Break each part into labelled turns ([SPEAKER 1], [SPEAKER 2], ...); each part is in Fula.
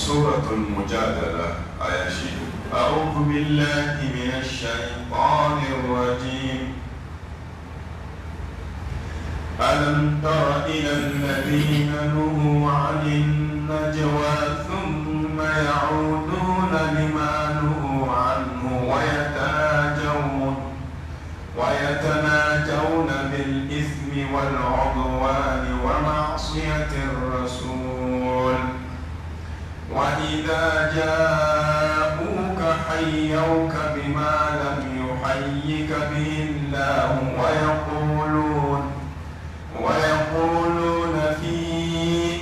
[SPEAKER 1] سورة المجادلة آية شيء. أعوذ بالله من الشيطان الرجيم. ألم تر إلى الذين نهوا عن النجوى ثم يعودون لما نهوا عنه ويتناجون بالإثم والعدوان ومعصية الرسول وإذا جاءوك حيوك بما لم يحيك به الله ويقولون في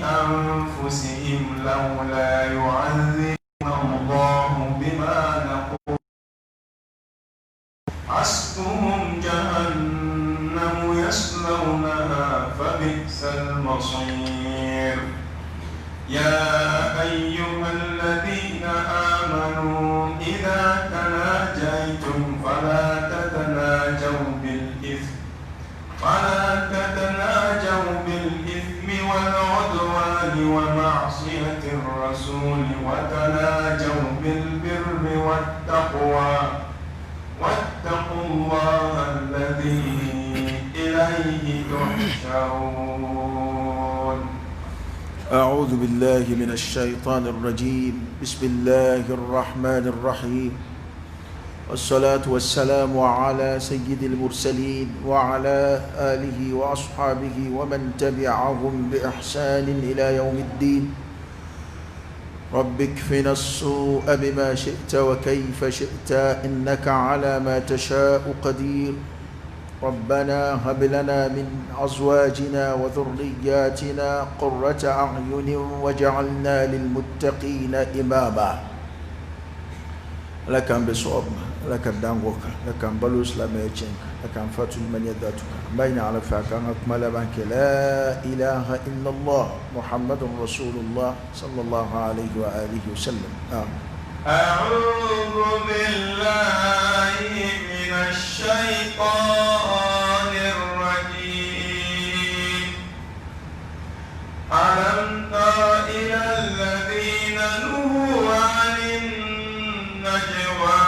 [SPEAKER 1] أنفسهم لولا يعذبنا الله بما نقول حسبهم جهنم يصلونها فبئس المصير. يا أيها الذين آمنوا إذا تناجيتم فلا تتناجوا بالإثم والعدوان ومعصية الرسول وتناجوا بالبر والتقوى واتقوا الله الذي إليه تحشرون.
[SPEAKER 2] أعوذ بالله من الشيطان الرجيم. بسم الله الرحمن الرحيم، والصلاة والسلام على سيد المرسلين وعلى آله وأصحابه ومن تبعهم بإحسان إلى يوم الدين. رب اكفنا السوء بما شئت وكيف شئت إنك على ما تشاء قدير. ربنا هب لنا من أزواجنا وذرياتنا قرة أعين واجعلنا للمتقين إماما. لك بصوب لك دانغوك لك بلوس لا ميتشنك لك فاتو من يداتك بين على فاكان أكمل بانك لا إله إلا الله محمد رسول الله صلى الله عليه وآله وسلم.
[SPEAKER 1] أعوذ بالله من الشيطان الرجيم. ألم تر إلى الذين نهوا عن النجوى.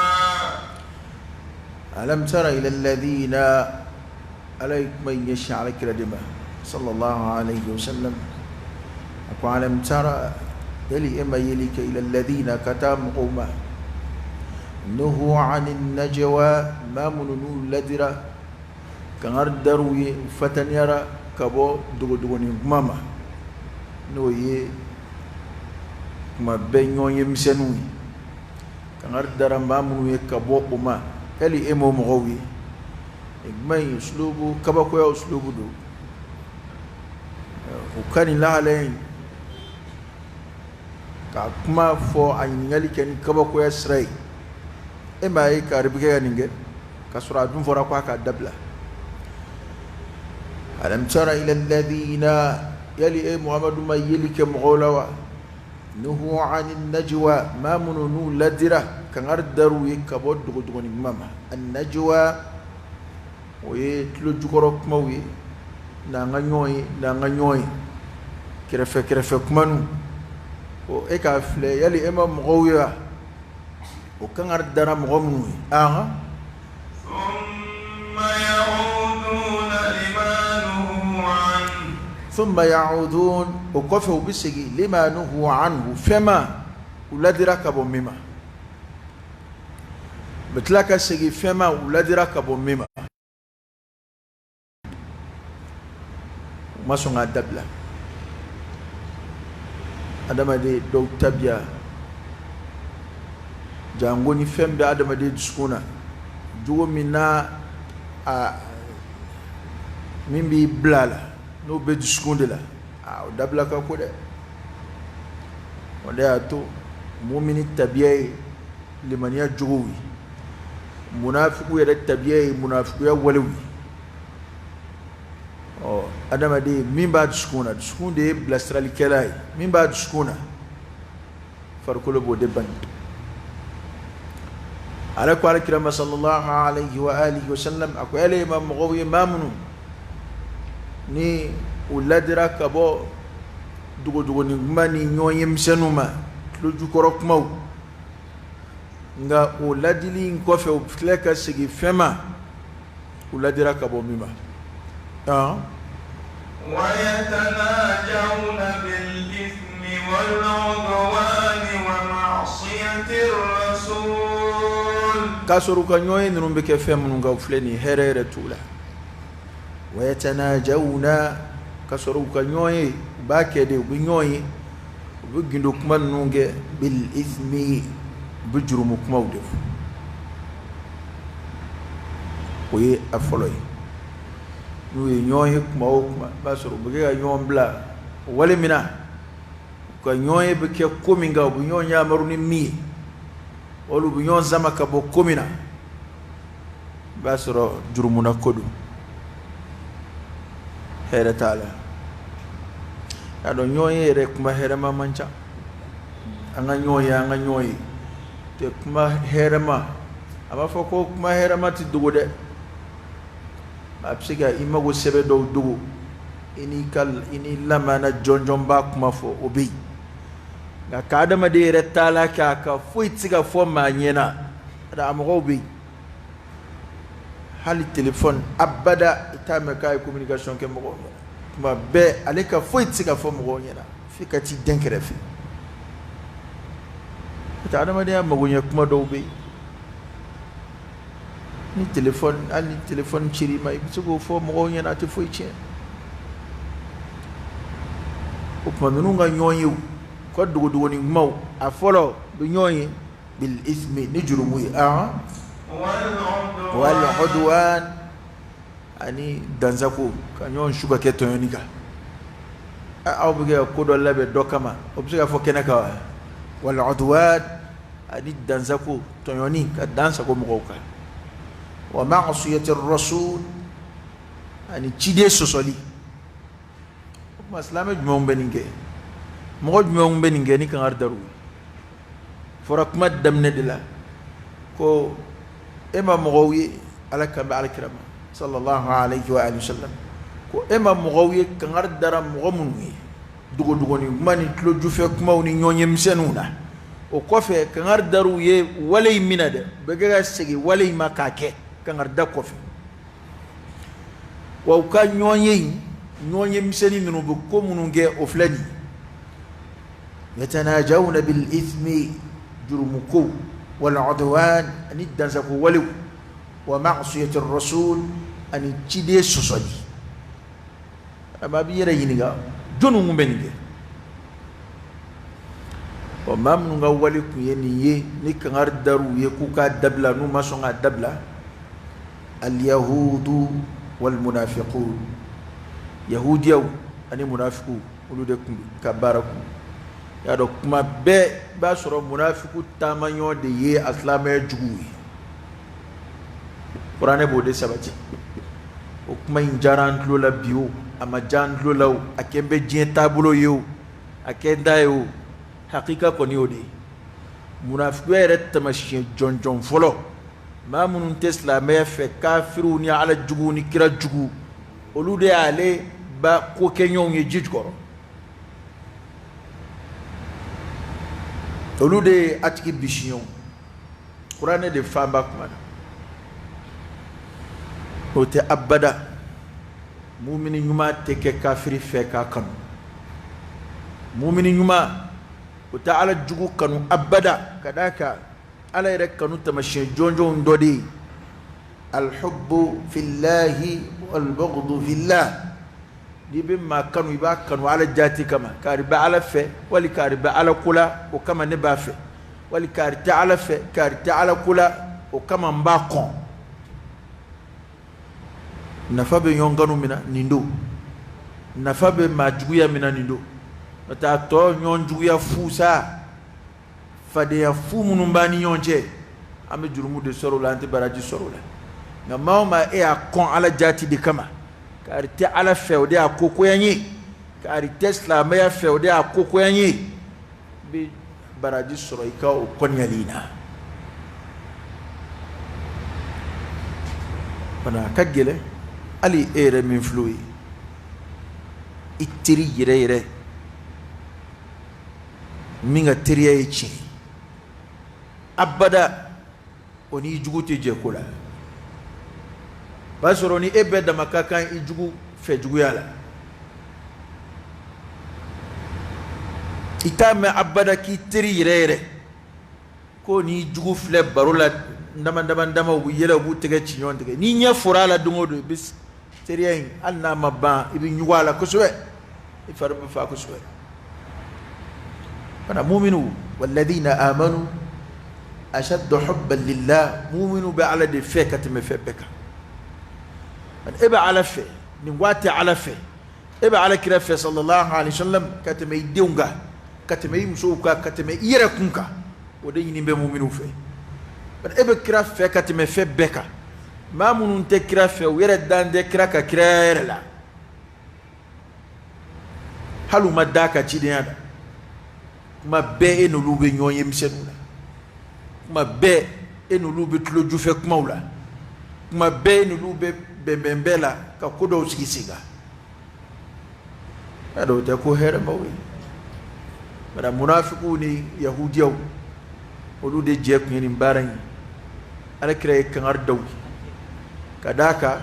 [SPEAKER 2] ألم تر إلى الذين عليك من يشعر كردمة صلى الله عليه وسلم. ألم تر يلي إما يليك إلى الذين كتام قوما نهوا عن النجوى ما منو لدرا كنردروا فتن يرى كبو دوغوني ماما نوي ما بينو يمسنوي كنردرا ما منو كبو قوما يلي إما مغوي إجمعي أسلوبه كبكو يا أسلوبه دو وكان لا عليه ka kuma fo a ɲiniŋali kɛ ni kabako ya sira ye e m'a ye ka ribikɛ ka nin kɛ ka sɔrɔ a dun fɔra ko a k'a dabila. alam tara ila alladhina yali e muhamadu ma yeli kɛ mɔgɔw la wa nuhu ani najwa ma minnu n'u ladira kaŋari daru ye ka bɔ dogodogoni kuma ma. annajwa o ye tulo jukɔrɔ kumaw ye n'an ka ɲɔgɔn ye n'an ka ɲɔgɔn ye kɛrɛfɛ kɛrɛfɛ kumanu o e ka filɛ yali e ma mɔgɔw ye wa o kan ka dara mɔgɔ minnu ye. thumma ya'udun o kɔfɛ u bɛ segin lima nuhu anhu fɛn ma u ladira ka bɔ min ma. u bɛ tila ka segin fɛn ma u ladira ka bɔ min ma. u ma sɔn k'a dabila. adamaden dɔw tabiya jango ni fɛn bɛ adamaden dusukun na jogo min na min b'i bila la n'o bɛ dusukun de la o dabila ka ko dɛ. o de y'a to mumini tabiya ye limaniya jogow ye munafiku yɛrɛ tabiya ye munafikuya walew ye. adamaden min b'a dusukun na dusukun de ye bilasiralikɛla ye min b'a dusukun na farikolo b'o de bani. ala ko alakirama sallallahu alayhi wa alihi wa sallam a ko yale ma mɔgɔw ye maa minnu ni u ladira ka bɔ dogodogoni kuma ni ɲɔgɔn ye misɛnninw ma tlo jukɔrɔ kumaw nga o ladili in kɔfɛ o filɛ ka segi fɛn ma o ladira ka bɔ min ma
[SPEAKER 1] ويتناجون بالإثم والعدوان ومعصية الرسول
[SPEAKER 2] k'a sɔrɔ u ka ɲɔgɔn ninnu bɛ kɛ fɛn minnu kan o filɛ nin hɛrɛ yɛrɛ t'u la ويتناجون k'a sɔrɔ u ka ɲɔgɔn ye u b'a kɛ de u bɛ ɲɔgɔn ye u bɛ gindo kuma ninnu kɛ بالإثم u bɛ jurumu kumaw de fɔ o ye a fɔlɔ ye n'u ye ɲɔgɔn ye kuma o kuma i b'a sɔrɔ u bɛ kɛ ka ɲɔgɔn bila wale min na u ka ɲɔgɔn ye bɛ kɛ ko min kan u bɛ ɲɔgɔn yamaru ni min ye wala u bɛ ɲɔgɔn sama ka bɔ ko min na i b'a sɔrɔ jurumuna ko don hɛrɛ t'a la y'a dɔn ɲɔgɔn ye yɛrɛ kuma hɛrɛma man ca an ka ɲɔgɔn ye an ka ɲɔgɔn ye tɛ kuma hɛrɛma a b'a fɔ ko kuma hɛrɛma tɛ dogo dɛ a bɛ se ka i mago sɛbɛ dɔw dogo i ni lamana jɔnjɔn b'a kuma fɔ o bɛ yen nka ka adamaden yɛrɛ taala kɛ a ka foyi tɛ se ka fɔ maa ɲɛna a mɔgɔw bɛ yen hali telefɔni abada i t'a mɛn k'a ye communication kɛ mɔgɔw ɲɛna tuma bɛɛ ale ka foyi tɛ se ka fɔ mɔgɔw ɲɛna f'i ka t'i den kɛrɛfɛ n'o tɛ adamadenya magoɲɛ kuma dɔw bɛ yen ni telefɔni hali ni telefɔni cira i ma i bɛ se k'o fɔ mɔgɔw ɲɛna a tɛ foyi tiɲɛ o tuma ninnu ka ɲɔgɔn ye u ka dogodogoni kumaw a fɔlɔ bɛ ɲɔgɔn ye bil ismi ni jurumu ye wal udwan ani danzako ka ɲɔgɔn su ka kɛ tɔɲɔni kan aw bɛ kɛ ko dɔ labɛn dɔ kama o bɛ se ka fɔ kɛnɛ kan wa wal udwan ani danzako tɔɲɔni ka dansago mɔgɔw kan wa ma'siyati ar-rasul ani ciden sɔsɔli o tuma silamɛ jumɛnw bɛ nin kɛ mɔgɔ jumɛnw bɛ nin kɛ ni kankari dar'u ye fɔra kuma daminɛ de la ko e ma mɔgɔw ye ala kan bɛ alakira ma sallallahu alayhi wa sallam ko e ma mɔgɔw ye kankari dara mɔgɔ minnu ye dogodogoni kuma ni tulojufɛ kumaw ni ɲɔgɔn ye misɛnninw na o kɔfɛ kankari dar'u ye wale in minɛ dɛ bɛɛ kɛ ka segin wale in ma k'a kɛ kankari da kɔfɛ wa u ka ɲɔgɔn ye misɛnnin minnu bɛ ko minnu kɛ o filɛ nin yatanajawna bil ithmi jurumuko wal udwan ani dansako walew wa ma'siyati ar-rasul ani ciden sɔsɔli a b'a bi yɛrɛ ɲininka jɔnni kun bɛ nin kɛ wa maa minnu ka wale kun ye nin ye ni kankari dar'u ye k'u k'a dabila n'u ma sɔn k'a dabila al-yahudu wal munafiqun yahudiyaw ani munafiqu olu de kun ka baara kun y'a dɔn kuma bɛɛ i b'a sɔrɔ munafiqu taamaɲɔ de ye a silamɛya juguw ye kuranɛ b'o de sabati o kuma in diyara an tulo la bi o a ma diya an tulo la o a kɛ n bɛ diɲɛ taabolo ye o a kɛ n ta ye o hakika kɔni y'o de ye munafiqu yɛrɛ taamasiyɛn jɔnjɔn fɔlɔ maa minnu tɛ silamɛya fɛ kafiriw ni ala juguw ni kira jugu olu de y'ale ba ko kɛɲɔgɔnw ye ji jukɔrɔ olu de ye a tigi bisiɲɛw kuranɛ de fanba kuma na o tɛ abada mumini ɲuman tɛ kɛ kafiri fɛ k'a kanu mumini ɲuman o tɛ ala jugu kanu abada ka d'a kan ala yɛrɛ kanu taamasiyɛn jɔnjɔnw dɔ de ye alhubbu fillahi walbughdu fillah n'i bɛ maa kanu i b'a kanu ala jaati kama kari bɛ ala fɛ wali kari bɛ ala ko la o kama ne b'a fɛ wali kari tɛ ala fɛ kari tɛ ala ko la o kama n b'a kɔn nafa bɛ ɲɔgɔn kanu min na nin don nafa bɛ maa juguya min na nin don n'o tɛ a tɔ ɲɔgɔn juguya fu sa fadenya fu minnu b'an ni ɲɔgɔn cɛ an bɛ jurumu de sɔrɔ o la an tɛ baraji sɔrɔ o la nka maa o maa e y'a kɔn ala jaati de kama kari tɛ ala fɛ o de y'a kokoya n ye kari tɛ silamɛya fɛ o de y'a kokoya n ye i bɛ baraji sɔrɔ i ka o kɔniyali na fana a ka gɛlɛn hali e yɛrɛ min filɛ o ye i teri yɛrɛ yɛrɛ minga teriya yechi abada oni jugu te je kola basoro ni ebe da makaka ijugu fe jugu yala itame abada ki teri rere ko ni jugu fle barola ndama wiyela bu tege chinyon tege ni nya furala dungo do bis teriya in anna mabba ibi nyuwala kuswe ifarba fa kuswe ana mu'minu walladhina amanu ashaddu hubban lillah mu'minu bi ala de fe katme fe beka eba ala fe ni wati ala fe eba ala kira fe sallallahu alaihi wasallam katme idunga katme musuka katme ire kunka wode yini be mu'minu fe eba kira fe katme fe beka ma munun te kira fe were dande kira ka kira la halu madaka chidiyada ma be enu lube nyonye msenula ma be enu lube tulo jufe kumaula ma be enu lube bembembela ka kodo usikisiga ado te ko here mawi mara munafiku ni yahudiyaw olu de je ko ni mbaran ala kire kangar daw kadaka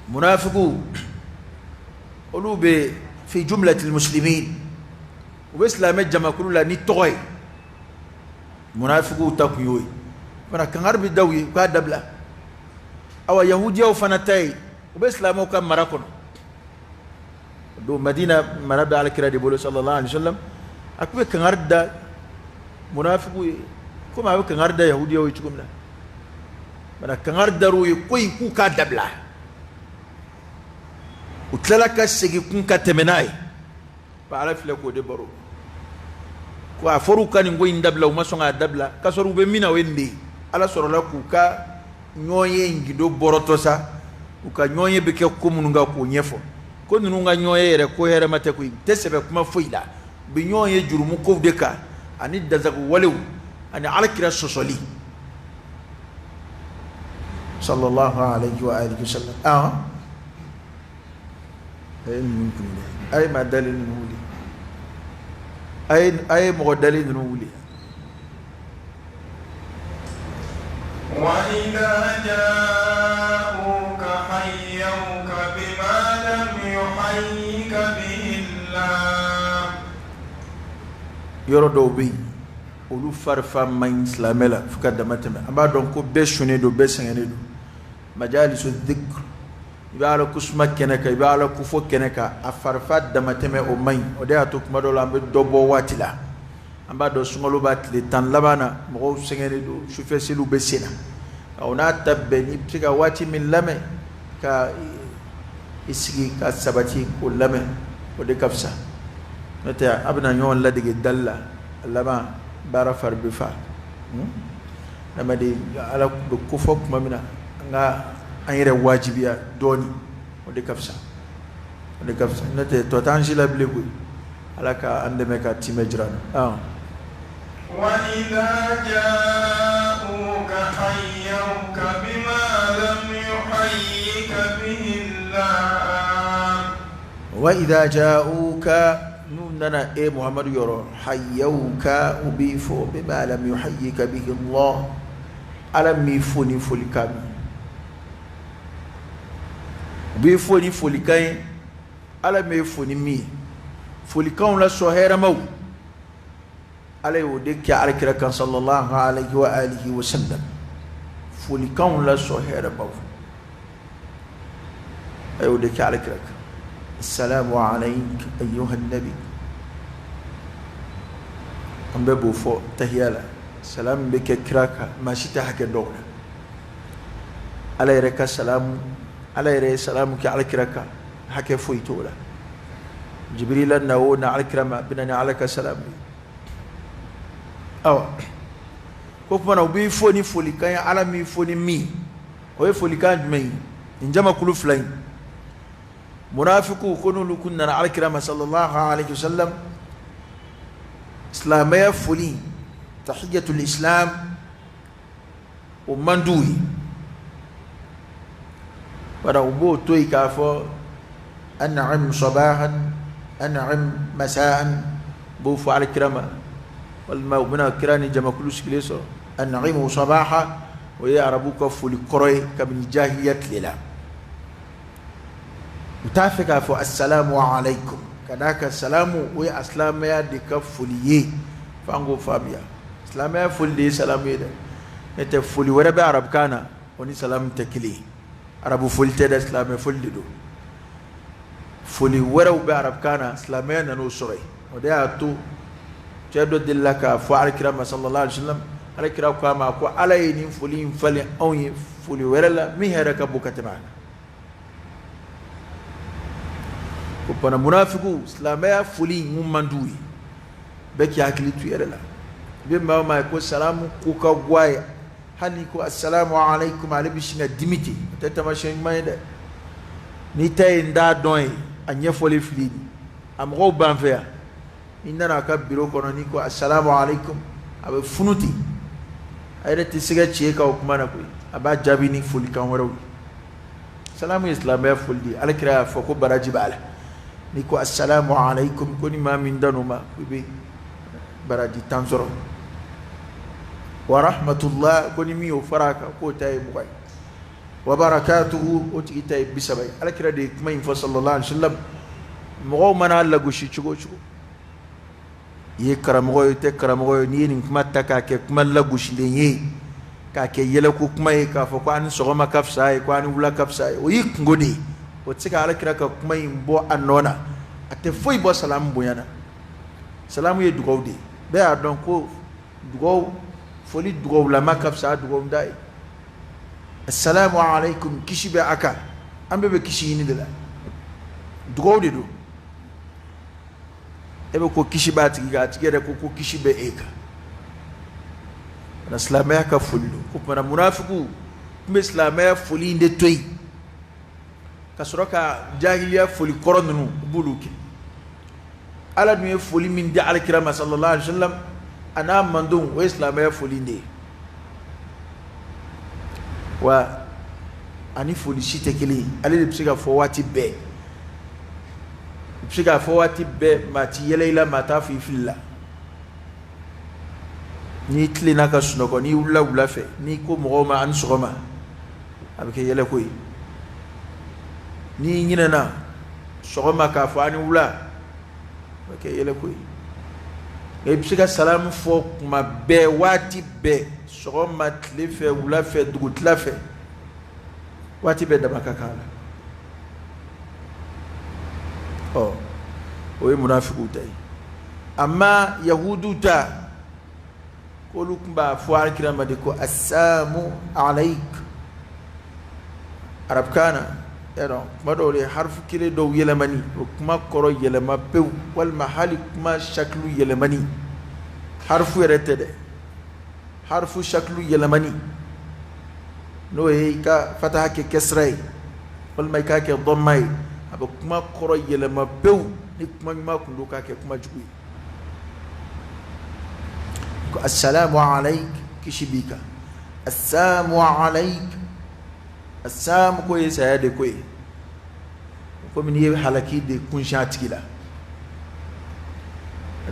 [SPEAKER 2] munafiku olu be fi jumlatil muslimin وبإسلام الجماعة كلها نتوي منافقو تقيوي فأنا كان عربي دوي كادبلا أو يهودية وفنتاي وبإسلام وكان مراكون دو مدينة منابع على كرادي بولو صلى الله عليه وسلم أكو كان عردا منافقو كم أبو كان عردا يهودية ويشكم لا فأنا كان عردا روي كوي كو كادبلا وتلك السجي كون كتمناي فعرف لك ودي برو ko aforu kan ngo indabla uma songa dabla kasoru be mina wende ala soro la ku ka nyoye ngido borotosa uka nyoye be ke ko mununga ko nyefo ko nunga nyoye re ko here mate ko tesebe kuma foila be nyoye jurumu ko deka ani dazagu walew ani alakira sosoli sallallahu alayhi wa alihi wasallam ay ma dalil nuli ay mo dalil nuli
[SPEAKER 1] wa idha ja'uka hayyuka bima lam yuhayyika bihi Allah
[SPEAKER 2] yorodo bi olu farfa man islamela fuka damatame aba don ko beshune do besengene do majalisu dhikr ibala kusma keneka ibala kufo keneka afarfa damateme o may o de atuk madola ambe dobo watila amba do sungolo batle tan labana mo sengene do shufesilu besina ona tabbeni tika wati min lame ka isigi ka sabati ko lame o de kafsa meta abna nyon la dige dalla lama bara far bi fa namadi ala do kufo kuma mina nga ayre wajibiya doni o de kafsa nete to tanjila blegu alaka andeme ka timejran
[SPEAKER 1] wa idha ja'uka hayyuka bima lam yuhayyika bihi Allah
[SPEAKER 2] wa idha ja'uka nunana e muhammad yoro hayyuka ubifo bima lam yuhayyika bihi Allah alam mi foni folikami be foni folikan ala me foni mi folikan la sohera maw ala yo de ki alkira kan sallallahu alaihi wa alihi wa sallam folikan la sohera maw ayo de ki alkira assalamu alayk ayyuha an-nabi ambe bo fo tahiyala salam be ke kraka mashita hake dawla ala yareka salam ala yare salamu ki alkiraka hake foitola jibril nawo na alkirama binana alaka salam awa ko kuma na bi foni folikan ala mi foni mi o folikan mai injama kulu flain munafiqu kunu kunna alkirama sallallahu alaihi wasallam islamaya foli tahiyatul islam o mandui wala ubo toy ka fo an'am sabahan an'am masaan bu fa al kirama والمؤمنة كراني جمع كل سكليسو النعيم صباحا ويعربوك فولي كروي كمن جاهية للا وتافك فو السلام عليكم كذاك السلام وأسلام يدك فولي فانغو فاميا اسلام يا فولي سلام يدا نت فولي ورب عرب كان وني سلام تكلي عرب فولي تدا اسلام فولي دو فولي ورب عرب كان اسلام نانو سوري وده اتو تدو دلك فعل كرام صلى الله عليه وسلم على كرام كما كو على ينين فولي فلي او فولي ورلا مهرك بوكتما كوبنا منافقو اسلام فولي ممندوي بك ياكلي تو يرلا بما ما يكون سلام كوكا غواي هني كو السلام عليكم على بشنا ديميتي تتماشين ما يدا نيتاي ندا دوي اني فولي فلي ام غو بانفيا إننا كبيرو كونونيكو السلام عليكم أبى فنوتي أيضا تسيغا تشيكا وكمانا كوي أبى جابيني فولي كاموروي السلام الإسلامي فولي على كرا فوكو براجي بالا نيكو السلام عليكم كوني ما من دانوما كوي براجي تانزورو ورحمة الله كوني ميو فراكا كوتاي مغاي وبركاته وتيتاي بسباي على كرا دي كما ينفو صلى الله عليه وسلم مغو منا لغوشي چوغو ye karamogo te karamogo ni ni kuma taka ke kuma lagushi le ye ka ke yele ku kuma e ka fo kwani sogoma kafsa e kwani wula kafsa e o yi ngodi o tsika ala kira ka kuma imbo anona ate foi bo salam boyana salamu ye dugawde be a don ko dugaw foli dugaw la makafsa dugaw dai assalamu alaikum kishibe aka ambe be kishi ni de la dugawde do ebe ko kishiba tiga tigere ko kishibe eka na islamaya ka fullu ko para munafiku kuma islamaya fuli inde toy kasroka jahiliya fuli koronnu buluke ala dum fuli min di al-kiram sallallahu alaihi wasallam ana mandum wa islamaya fuli inde wa ani fuli shitekeli ale psiga fo wati be psiga fo wati be mati yelela mata fi filla ni tlina ka sunoko ni wula fe ni ko mogoma an sogoma abike yele koy ni nyina na sogoma ka fo ani wula abike yele koy e psiga salam fo ma be wati be sogoma tlefe wula fe dugutla fe wati be dabaka kala oh oye munafiqu tay amma yahudu ta kolu kumba fuar kirama de ko assalamu alayk arab kana ero madole harfu kile do yelemani kuma koro yelema pew wal mahali kuma shaklu yelemani harfu retede harfu shaklu yelemani no e ka fataha ke kesray wal may ka ke dhammay aba kuma koro yelema pew ni kuma ma kundu ka ke kuma jugu ko assalamu alayk kishibika assalamu alayk assam ko yesade ko min yewi halaki de kun shatikila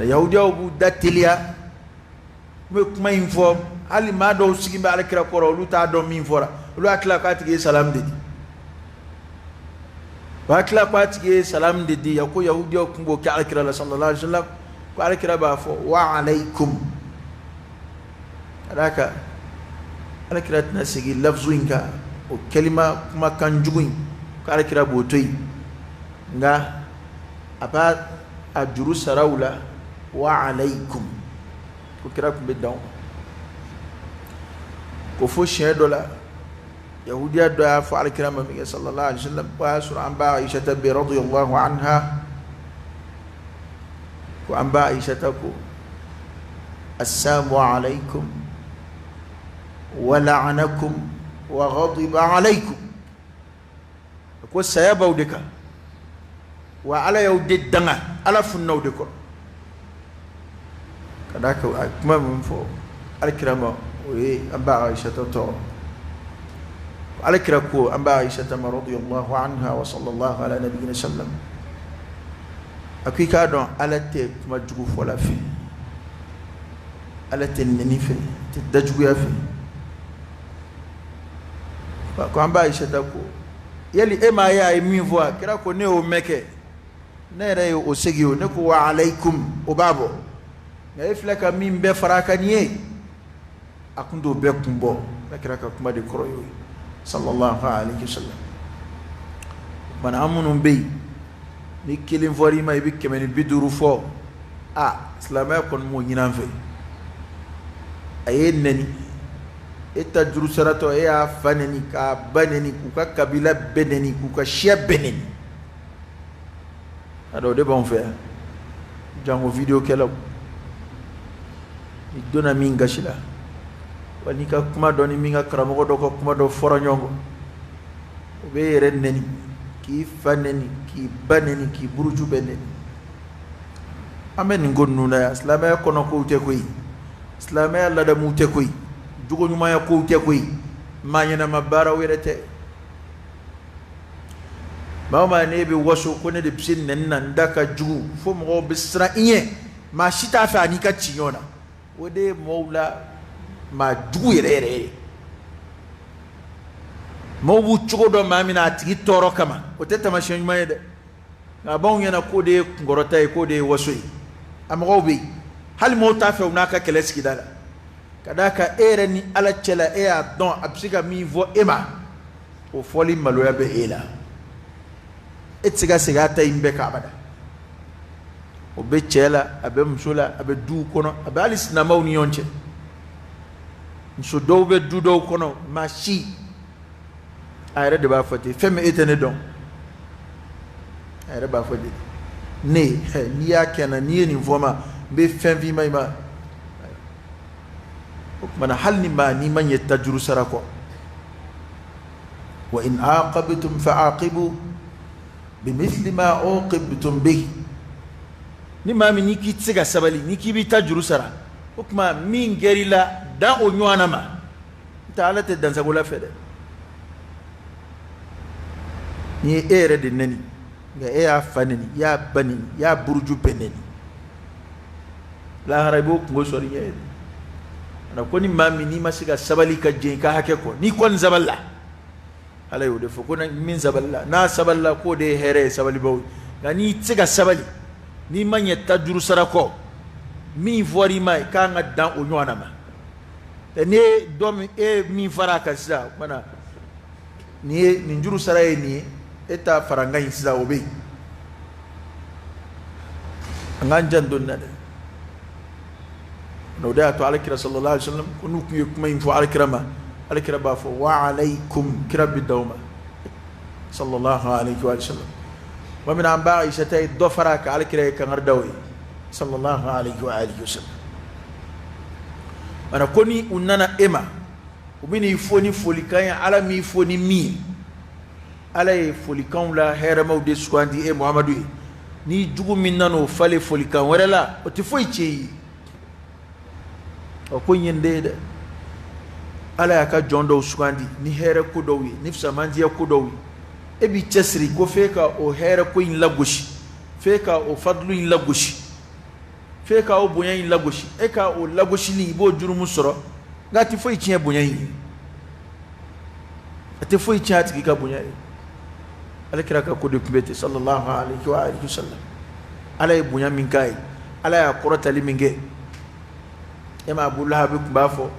[SPEAKER 2] yahudiya bu datilia me kuma info ali ma do sigimbe ala kira koro lu ta do min fora lu akla ka tige salam de wa akla ka tige salam de ya ko yahudiya kumbo ka ala kira sallallahu alaihi wasallam ko ala kira ba fo wa alaikum alaka ala kira tna sigi lafzu inka o kalima kuma kan jugun ko ala kira botoi nga apa ajuru sarawla wa alaikum ko kira ko be daw ko fo shedola yahudiya do ya fa al-kiram mi sallallahu alaihi wasallam wa sur an ba aisha bi radiyallahu anha ko an ba aisha ko assalamu alaikum wa la'anakum wa ghadiba alaikum ko sayaba udika wa ala yawde danga ala funnaw de ko kadaka kuma mun fo al-kirama we amba aisha to al-kira ko amba aisha radhiyallahu anha wa sallallahu ala nabiyina sallam akika don ala te kuma jugu fo la fi ala tenni fe te dajgu ya fe ko amba Aisha ta ko yali ema ya mi voix kira ko ne o meke ne re o segi o ne ko wa alaikum o babo ya iflaka min be faraka niye akundo be kumbo kira ka kuma de koroyo sallallahu alaihi wasallam man amunun be ni kilin fori ma ibi kemeni biduru fo islamay kon mo nyinan fe ayenni eta juru sarato ya faneni ka baneni ku ka kabila beneni ku ka shia beneni ado de bon faire jango video kala ni dona minga shila wani ka kuma doni minga karamo do ko kuma do foronyongo be renneni ki faneni ki baneni ki buruju beneni amen ngonnuna ya islamay kono ko te koy islamay alla da mu te koy jugo nyuma ya ko te koy manyana mabara werete mama ne be waso ko ne de bisin nan daka jugu fo mo bisra inye ma shita fa ni ka cinyona wode moula ma jugu yere mo bu chugo do mamina tigi toro kama o teta ma shen mayede na bon yana ko de ngorota ko de waso amgo bi hal mo ta fa unaka keleski dala kadaka ere ni ala chela e a don absiga mi vo ema o foli maloya be ela etsiga siga ta imbe ka bada o be chela abe msula abe du kono abe alis na mawni yonche nso do be du do kono mashi ayre de ba fati femme etene don ayre ba fati ne ni ya kana ni ni voma be femme vi mai ma mana halni ma ni man yatajru sarako wa in aqabtum fa'aqibu bimithli ma uqibtum bihi ni ma mi ni ki tsiga sabali ni ki bi tajru sara hukma min gerila da o nywana ma taala te danza gola fede ni ere de nani ga e ya fanani ya banini ya burju peneni la harabo ko sori ye na ko ni mami ni masiga sabali ka je ka hake ko ni kon zaballa ala yo de fo ko min zaballa na saballa ko de here sabali baw ga ni tsiga sabali ni manye tajuru sarako mi vori mai ka nga dan o nyona ma ne dom e mi faraka sa mana ni njuru saraye ni eta faranga insa obe nganjan donna no da to alakira sallallahu alaihi wasallam kunu ku kuma info alakira ba fo wa alaikum kirab dawma sallallahu alaihi wasallam wa min amba aisha tay do faraka alakira kan ardawi sallallahu alaihi wa alihi wasallam ana koni unana ema ubini foni folikan ala mi foni mi ala e folikan la hera mawde swandi e muhammadu ni jugu minnano fale folikan warala o ti foi cheyi o ko yende ala ya ka jondo swandi ni hera ko dowi ni fsamandia ko dowi e bi chesri ko feka o hera ko in lagoshi feka o fadlu in lagoshi feka o bonya in lagoshi e ka o lagoshi ni bo jurumu soro ngati foi tia bonya yi ate foi tia ati ka bonya yi ala kira ka ko de kubete sallallahu alaihi wa alihi wasallam ala e bonya min kai ala ya qorata liminge e ma abu lahab ko bafo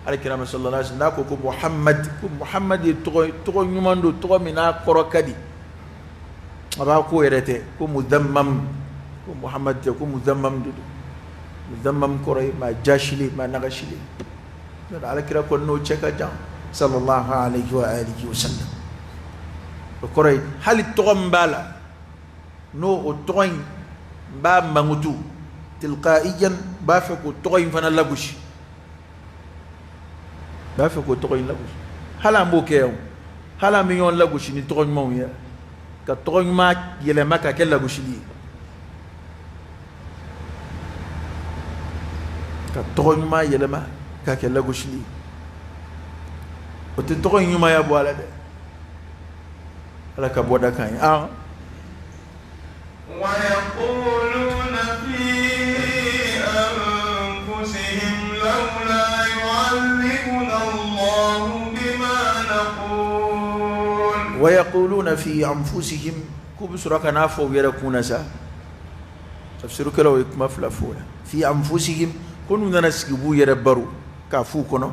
[SPEAKER 2] ala kira sallallahu alaihi wasallam ko muhammad to nyumando to mina korokadi aba ko yerete ko mudammam ko muhammad ko mudammam dudu mudammam koray ma jashili ma nagashili da ala kira ko no cheka jam sallallahu alaihi wa alihi wasallam koray hali tombala no o toy ba mangutu tilqaiyan ba fa ko toy fana lagushi ba fa ko toy lagushi hala mbokew hala mi yon lagushi ni toy mo ya ka toy ma yele maka kel lagushi li ka toy ma yele ma ka kel lagushi li o te toy nyuma ya boala de ala ka boda kan
[SPEAKER 1] ويقولون في أنفسهم
[SPEAKER 2] ويقولون في أنفسهم كبسرك نافو يركون سا تفسير كلا ويكما فلافولا في أنفسهم كنوا نسكبوا يربروا كافو كنا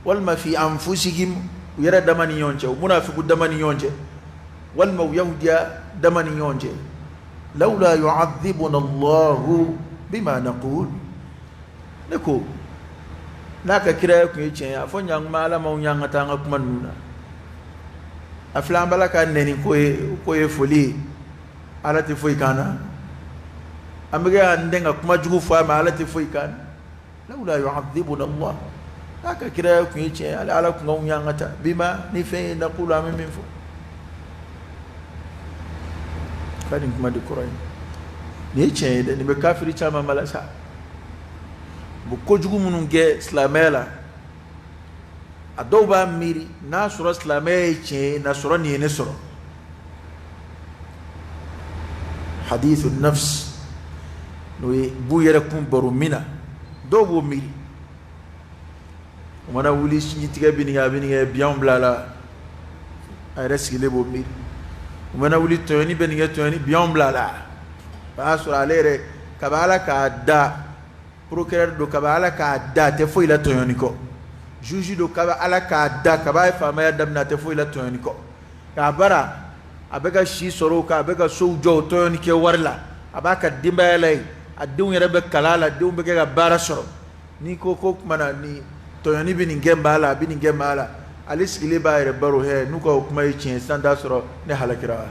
[SPEAKER 2] والما في أنفسهم يرى دماني يونجه ومنافق دماني يونجه والما يهوديا دماني يونجه لولا يعذبنا الله بما نقول نكو naka kira ku yechen afo nyang mala ma nyang tanga kuma nuna aflan bala ka neni ko e foli ala ti foi kana amega ndenga kuma jugu fa ma ala ti foi kana laula yu'adhibuna Allah naka kira ku yechen ala ku nyang ta bima ni fe na kula min fo kadin kuma de Qur'an ni yechen de ni be kafiri chama malasa bu ko jugu munun ge islamela adoba miri na sura islamai ce na sura ne ne sura hadithun nafs no bu yere kun baru mina dobo miri mana wuli shi tiga biniga biyan blala ay resile bo miri mana wuli toni biniga toni biyan blala ba sura lere kabala ka da procureur do kaba ala ka da te foi la toniko juge do kaba ala ka da kaba fama ya damna te foi la toniko ka bara abega shi soro ka abega so jo tonike warla abaka dimbalay adun yere be kalala dum be ga bara soro ni ko mana ni toni bi ni ngembala alis ile ba yere baro he nuko kuma yi chin standa soro ne halakira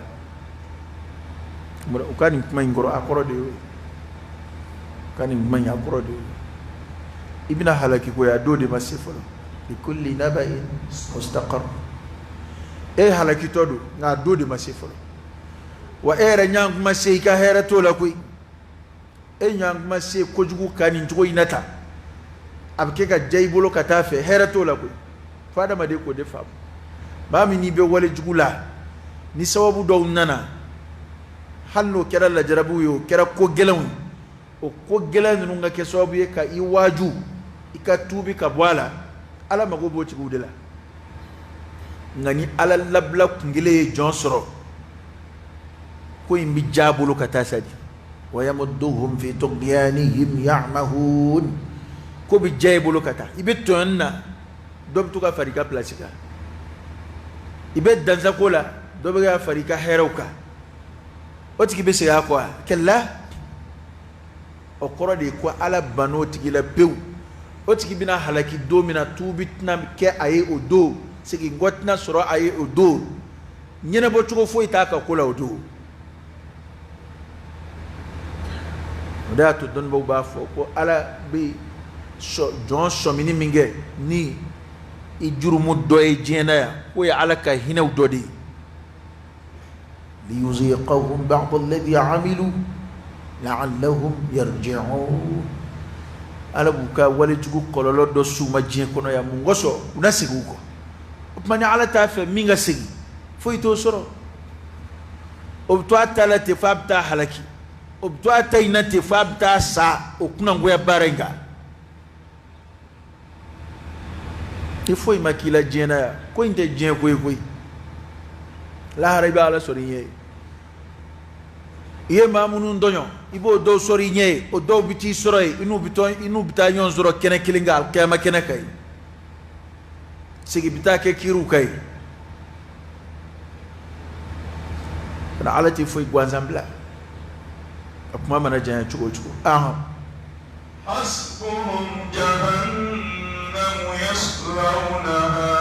[SPEAKER 2] mura ukani kuma ngoro akoro de kani manya korode ibna halaki ko ya dode masifalo bi kulli naba'in mustaqar halaki todo na dode masifalo wa nyang masei ka hera to la kuy nyang masei ko jugu kani njoy nata abke ka jaybulo ka tafe hera to la kuy fada ma de ko de fam ba mi ni be wala jugula ni sababu do nana hallo kera la jarabu yo kera ko gelawu o ko gela nunu nga ke sababu ye ka i waju i ka tubi ka bwala ala mago bo ci gudela ngani ala labla kungile jon soro ko imbi jabulu ka tasadi wa yamudduhum fi tughyanihim ya'mahun ko bi jaybulu kata ibe tonna dobtu ka farika plasika ibe danza kola dobe ga farika herauka otiki be se yakwa kella o koro de ko ala bano tigila pew o tigi bina halaki do mina tubitna ke aye o do sigi ngotna soro aye o do nyene bo tugo fo itaka kula o do da to don bo ba fo ko ala bi so jon so mini minge ni i jurumu do e jena ya ko ya ala ka hinaw do di li yuziqahum ba'd alladhi amilu la'allahum yarji'un ala buka wale jugu kololo do suma jien kono ya mungoso unasigu ko mani ala ta fe minga sigi foito soro obto atala te fabta halaki obto atayna te fabta sa okuna ngoya barenga ifo imakila jena ko inte jien ko la hariba ala soriye iye mamunu ndonyo ibo do sori nye o do biti soroy inu bita nyon zoro kene kilingal kema kene kay sigi bita ke kiru kay na alati foi gwanzambla akuma mana janya chugo
[SPEAKER 1] hasbuhum jahannam yaslawnaha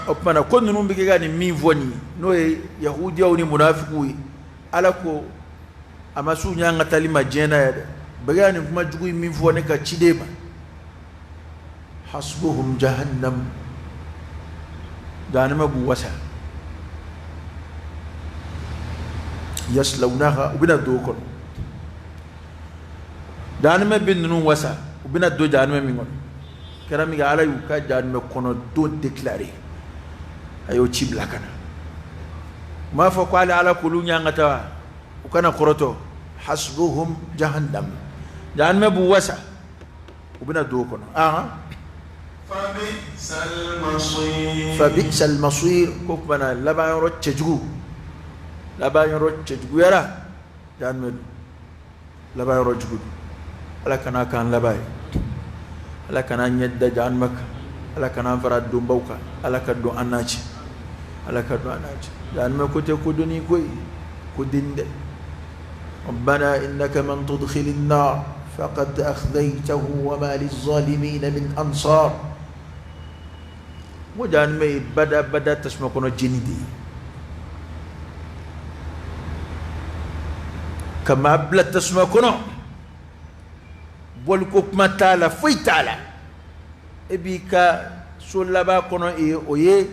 [SPEAKER 2] opana konu numbi gani mi voni no yahudi au ni munafiku alako amasu nyanga talima jena ya bagani kuma jugu mi vone ka chideba hasbuhum jahannam danama bu wasa yaslawnaha ubina do kon danama binnu wasa ubina do janama mi ngon karami ga ala yu ka janama kono do déclarer ayo chibla kana ma fa ko ala kulu nyanga ta ukana koroto hasbuhum jahannam bu wasa ubina do kono فبئس المصير كوكبنا لبا يرو تشجو لبا يرو تشجو يرا جانمل لبا يرو تشجو ala kana kan labay ala kana nyedda janmak ala kana farad do mbawka ala ka do anaci ala ka do anaci janme ko te ko doni koy ko dinde ربنا إنك من تدخل النار فقد أخذيته وما للظالمين من أنصار وجان مي بدا تسمع كونو جندي كما بلا تسمع كونو بولكوك متالا فيتالا إبيكا سولابا كونو إيه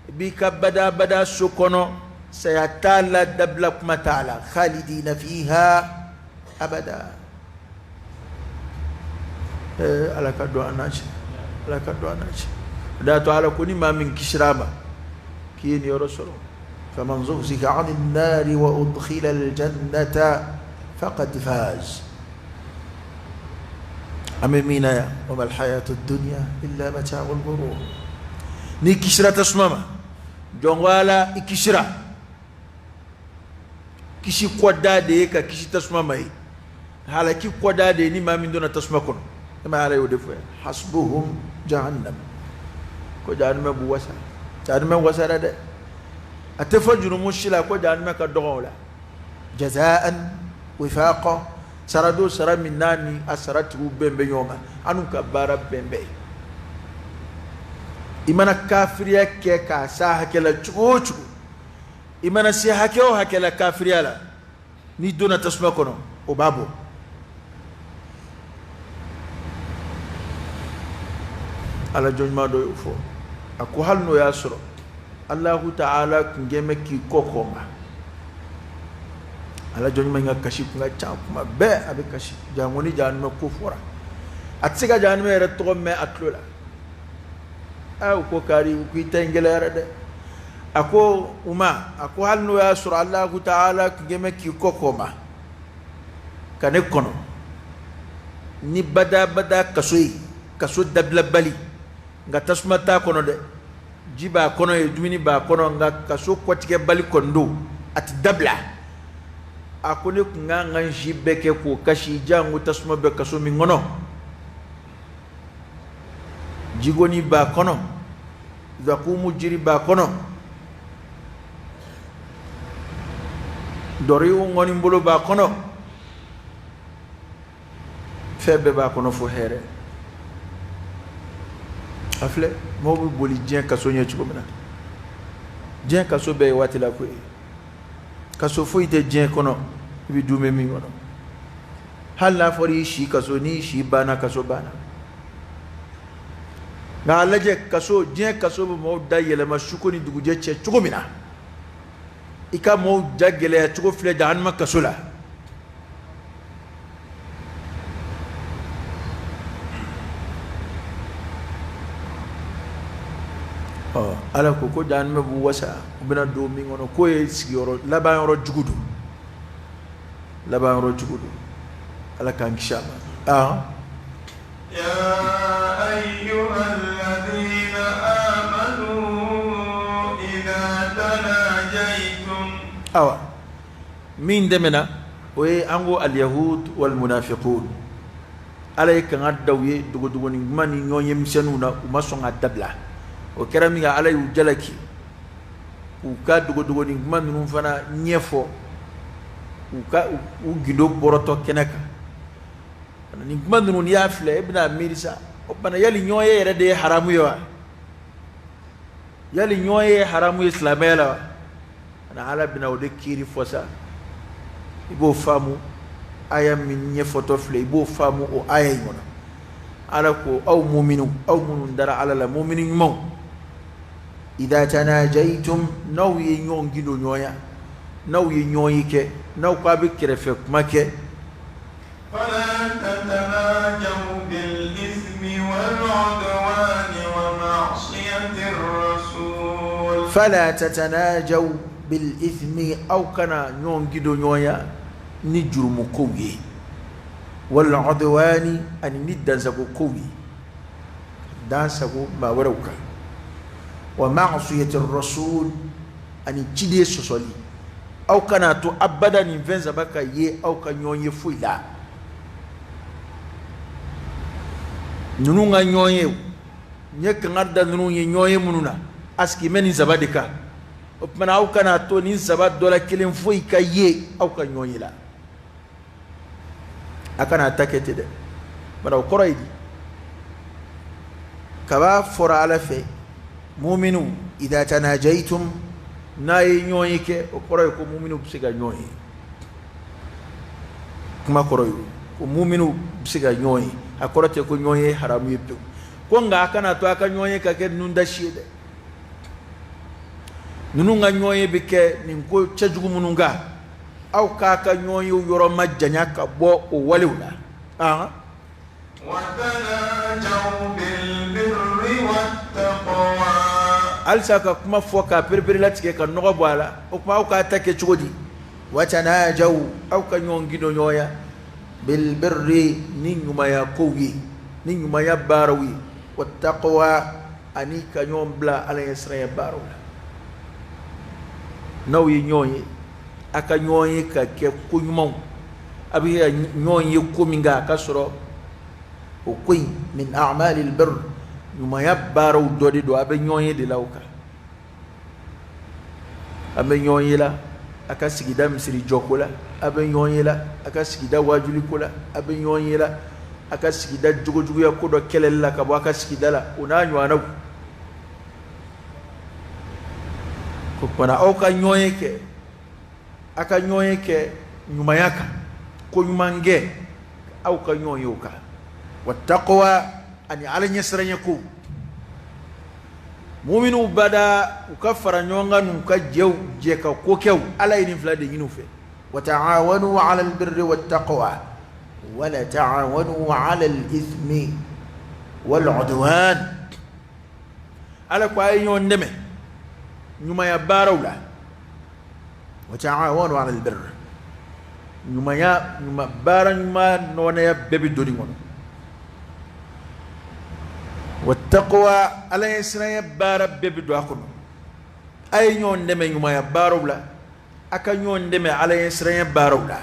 [SPEAKER 2] إبيكا بدا سو كونو سيتالا دبلك متالا خالدين فيها أبدا على كدو أناش على كدو أناش داتو على كوني ما من كشرابا كين يا رسول فمن زحزح عن النار وأدخل الجنة فقد فاز أمينا يا وما الحياة الدنيا إلا متاع الغرور ني كشرا تسمما جونوالا إكشرا kishi koda de ka kishi tasma mai halaki koda de ni mamin dona tasma kono ma ala yo defo hasbuhum jahannam ko jahannam bu wasa jahannam wasa da atafajuru mushila ko jahannam ka dogola jazaan wifaqa sarado sara minani asaratu bembe yoma anu ka bara bembe imana kafiriya ke ka sa hakela chuchu imana si hakeo hakela kafiriala ni dona tasma kono o babo ala jonma do yufo ako halno yasro Allah ta'ala kungeme ki kokoma ala jonma nga kashi kunga chankuma be abe kashi jamoni janma ko fora atsiga janma ere to me atlola aw ko kari ku itengela de ako uma ako halno ya sur Allah ta'ala kungeme ki kokoma kane kono ni bada kaso dabla bali nga tasmata kono de jiba kono e dumini ba kono nga kaso kwatike bali kondo at dabla ako ne kunga nga jibe ke ko kashi jangu tasma be kaso mi ngono jigoni ba kono zakumu jiri ba kono dori ngoni mbolo ba kono febe ba kono fo here afle mo bu boli dien kaso nye chuko mena dien kaso be wati la ko kaso fo ite dien kono bi dume mi ngono halla fori shi kaso ni shi bana kaso bana na alaje kaso dien kaso mo dayele ma shukoni duguje che chuko mena ika mo jagele ya chuko fle jahannama kaso la ala ko jahannama bu wasa bina do mi ngono ko e sigoro laban ro jugudu ala kan kishama
[SPEAKER 1] ya ayyuhalladhina amanu idha tanajaytum
[SPEAKER 2] awa min demena we ango al yahud wal munafiqun alay kan adawye dugudu ni mani nyoyem senuna umasonga dabla o kerami ga alay jalaki u ka dugudu ni mani num fana nyefo u gido boroto kenaka ni mani nun ya fle ibn mirisa o bana yali nyoye rede haramu yawa yali nyoye haramu islamela na ala bina o de kiri fosa ibo famu aya min nyefoto fle ibo famu o aya ngona ala ko aw mu'minu aw munun dara ala la mu'minin mo idha tanajaytum naw yi nyongi do nyoya naw yi nyoyike naw ko abi krefe make
[SPEAKER 1] fala tatanajaw bil ithmi wal udwani wa ma'siyati ar-rasul
[SPEAKER 2] fala tatanajaw bil ithmi aw kana nyongi do nyoya ni jurmu kowi wal udwani ani niddan sa ko kowi dansago ma warauka wa ma'siyati ar-rasul ani chide sosoli au kana to abada ni venza baka ye au kanyonye fuila nunu nga nyonye nye kangarda nunu nye nyonye mununa aski meni zabadika opmana au kana to ni zabad dola kilen fuika ye au kanyonye la akana atakete de bada ukoroidi kaba fora ala fe mu'minu idha tanajaytum na yi nyonyi ke ukoroy ko mu'minu bisiga nyonyi kuma koroy ko mu'minu bisiga nyonyi akorote ko nyonyi haramu yepe ko nga akana to aka nyonyi ka ke nunda shide nunu nga nyonyi bike ninko chajugu mununga au kaka nyonyi yoro majjanya ka bo o waliwla
[SPEAKER 1] وتناجوا بالبر والتقوى
[SPEAKER 2] alsaka kuma foka perbere latike ka nogo bwala o kuma ka take chugodi watanajaw au ka nyongido nyoya bil birri ni nyuma ya kowi ni nyuma ya barawi wattaqwa ani ka nyombla ala yasra ya barawi nawi nyoyi aka nyoyi ka ke kunyum abi nyoyi kuminga kasro o koy min a'mal al birr nyuma ya baraw dodi do abe nyoyi de lawka abe nyoyi la aka sigida misiri jokola abe nyoyi la aka sigida wajuli kola abe nyoyi la aka sigida jugo ya kodo kelela ka bo aka sigida la una nywana ko pana o ka nyoyi ke aka nyoyi ke nyuma yaka ko nyumange au ka nyoyi uka wattaqwa ani ala nyesranya ko mu'minu bada ukafara nyonga nuka jew je ka ko kew ala yin flade yinu fe wa ta'awanu 'ala al-birri wat-taqwa wa la ta'awanu 'ala al-ithmi wal-'udwan ala kwa yon ndeme nyuma ya barawla wa ta'awanu 'ala al-birri nyuma bara nyuma nona ya bebi dodi ngono والتقوى على يسرى بارب ببدو أكون أي يوم دم يوم يا بارولا أكن يوم دم على يسرى بارولا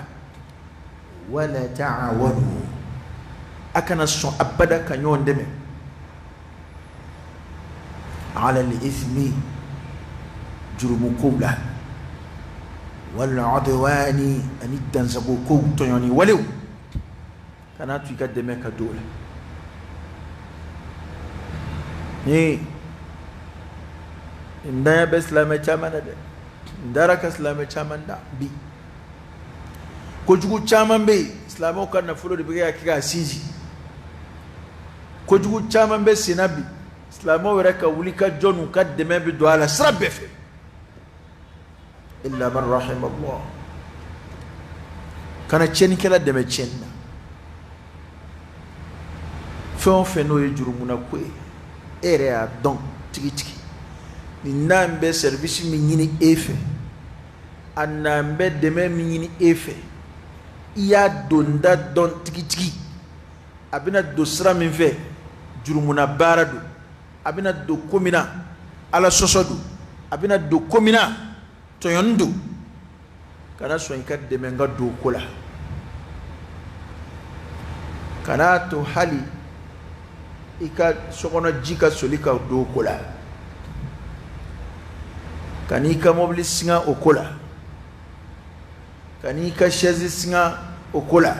[SPEAKER 2] ولا تعاونوا أكن الصو أبدا كن يوم دم على الإثم جرم كولا والعدوان أن يتنزبوا كوب تيوني ولو كانت في قدمك دولة ni ndaya be islame chamana de ndara ka islame chamanda bi ko jugu chaman be islamo kan na fulo de be ya kika siji ko jugu chaman be sinabi islamo wera ka wulika jonu ka de me be do ala srabe fe illa man rahim allah kana cheni kala de me chenna fon fe no e jurumuna kwe ere a don tiki ni nambe service mi nyini efe anambe deme mi nyini efe iya donda don tiki abina do sra min fe jurumuna baradu abina do komina ala sosodu abina do komina to yondu kana so en kad deme nga do kola kana to hali ika sokono jika solika do kola kanika mobili singa okola kanika chaise singa okola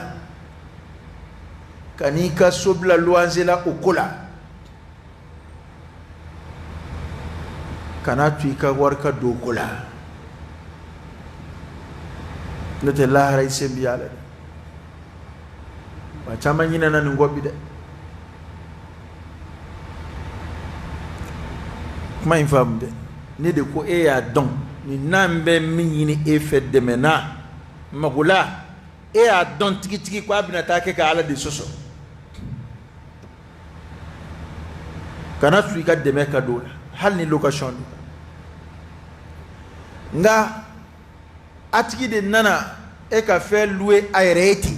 [SPEAKER 2] kanika sobla luanzela okola kana tuika warka do kola note lahara isembi ala ba chama nyina na ngobi de kuma infam de ni de ko e ya don ni nambe minyini e fe de mena magula e ya don tiki kwa bina take ka ala de soso kana suika de meka dola hal ni location nga atiki de nana e ka fe louer aéreti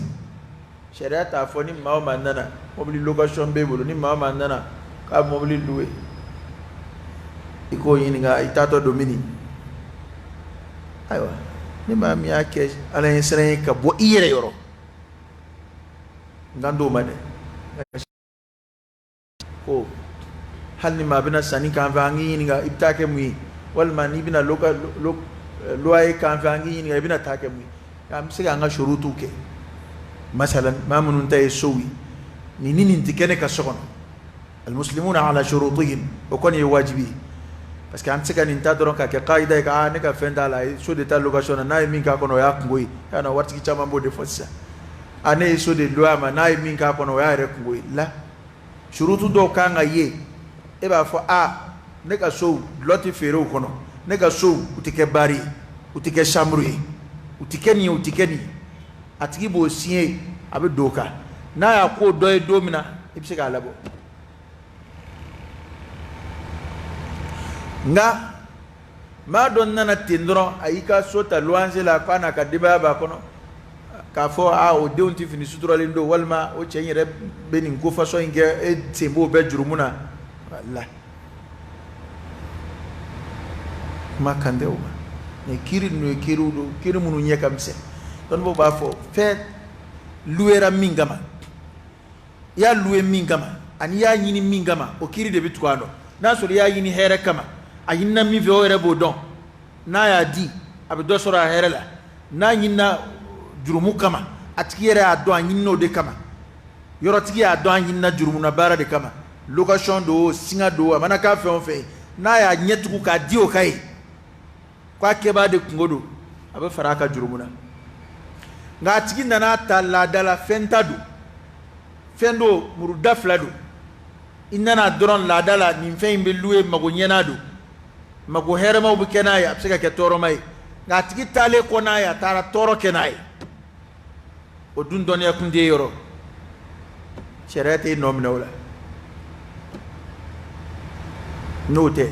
[SPEAKER 2] sharia ta foni ma nana mobili location be bolo ni ma nana ka mobile loué iko yininga itato domini aywa ni ma mi ake ala yesere ka bo iyere yoro ngando made ko halni ma bina sani kan vangi yininga ibtake mu wal ma ni bina loka loye kan vangi yininga bina take mu am siga nga shurutu ke masalan ma munun tay sowi ni nini ntikene ka sokono المسلمون على شروطهم وكون يواجبي parce que an sika nin ta doron ka ke qaida ka ne ka fenda la so de ta location na min ka kono ya ngoi kana watiki chama mbo de fossa ane so de loi ma na min ka kono ya re ngoi la shurutu do ka nga ye e ba fo ne ka so loti fere kono ne ka so utike bari utike shamru utikeni atiki bo sie abe doka na ya ko do domina ibse ka labo nga ma don nana tindro ayika sota luanze la kana ka diba ba kono ka fo o deunti fini sutura lindo walma o chenyere benin ko faso inge e tembo be jurumuna wallahi ma kande o ne kiri no kiri munu nyeka mse don bo ba fo fe luera mingama ya luwe mingama ani ya nyini mingama o kiri de bitwano na so ya yini here kama ayinna mi ve ore bodon na ya di abedo sora herela na yinna jurumu kama atikere ado anyinno de kama yoro tigi ado anyinna jurumu na bara de kama location do singa do amana ka fe on fe na ya nyetuku ka di o kai kwa keba de kungodo abe faraka jurumu na nga tigi nana talla dala fentadu fendo muruda flado inna doron la dala nin fe imbe luwe mago nyenado mago herema ubi kenaya apsika ke toro mai nga tigi tale konaya tara toro kenaya o dun donya kunde yoro sherete nomna wala note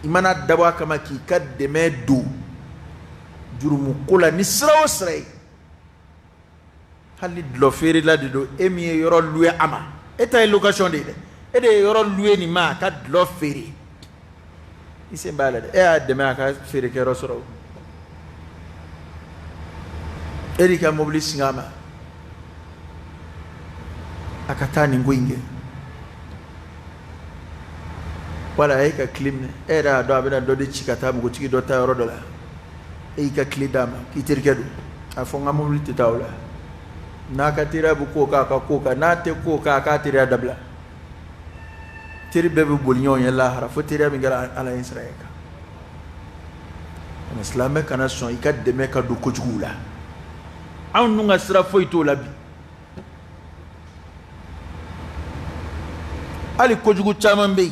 [SPEAKER 2] imana dabwa kama ki kadde medu jurumu kula ni sray hali dlo feri la do emi yoro luwe ama eta location de ede yoro luwe ni ma ka dlo feri ise balade ademe aka fere ke rosoro erika mobili singama akatani ngoinge wala eka klimne era do abena do de chikata bu tiki do ta yoro dola eka klidama kitirkedu afonga mobili titawla nakatira bu koka na te koka ka tira dabla tiri bebe bolnyon ya lahara fo tiri mi gara ala israeka en islam kana son ikad de meka do ko jugula aw nunga sira fo ito labi ali ko jugu chaman be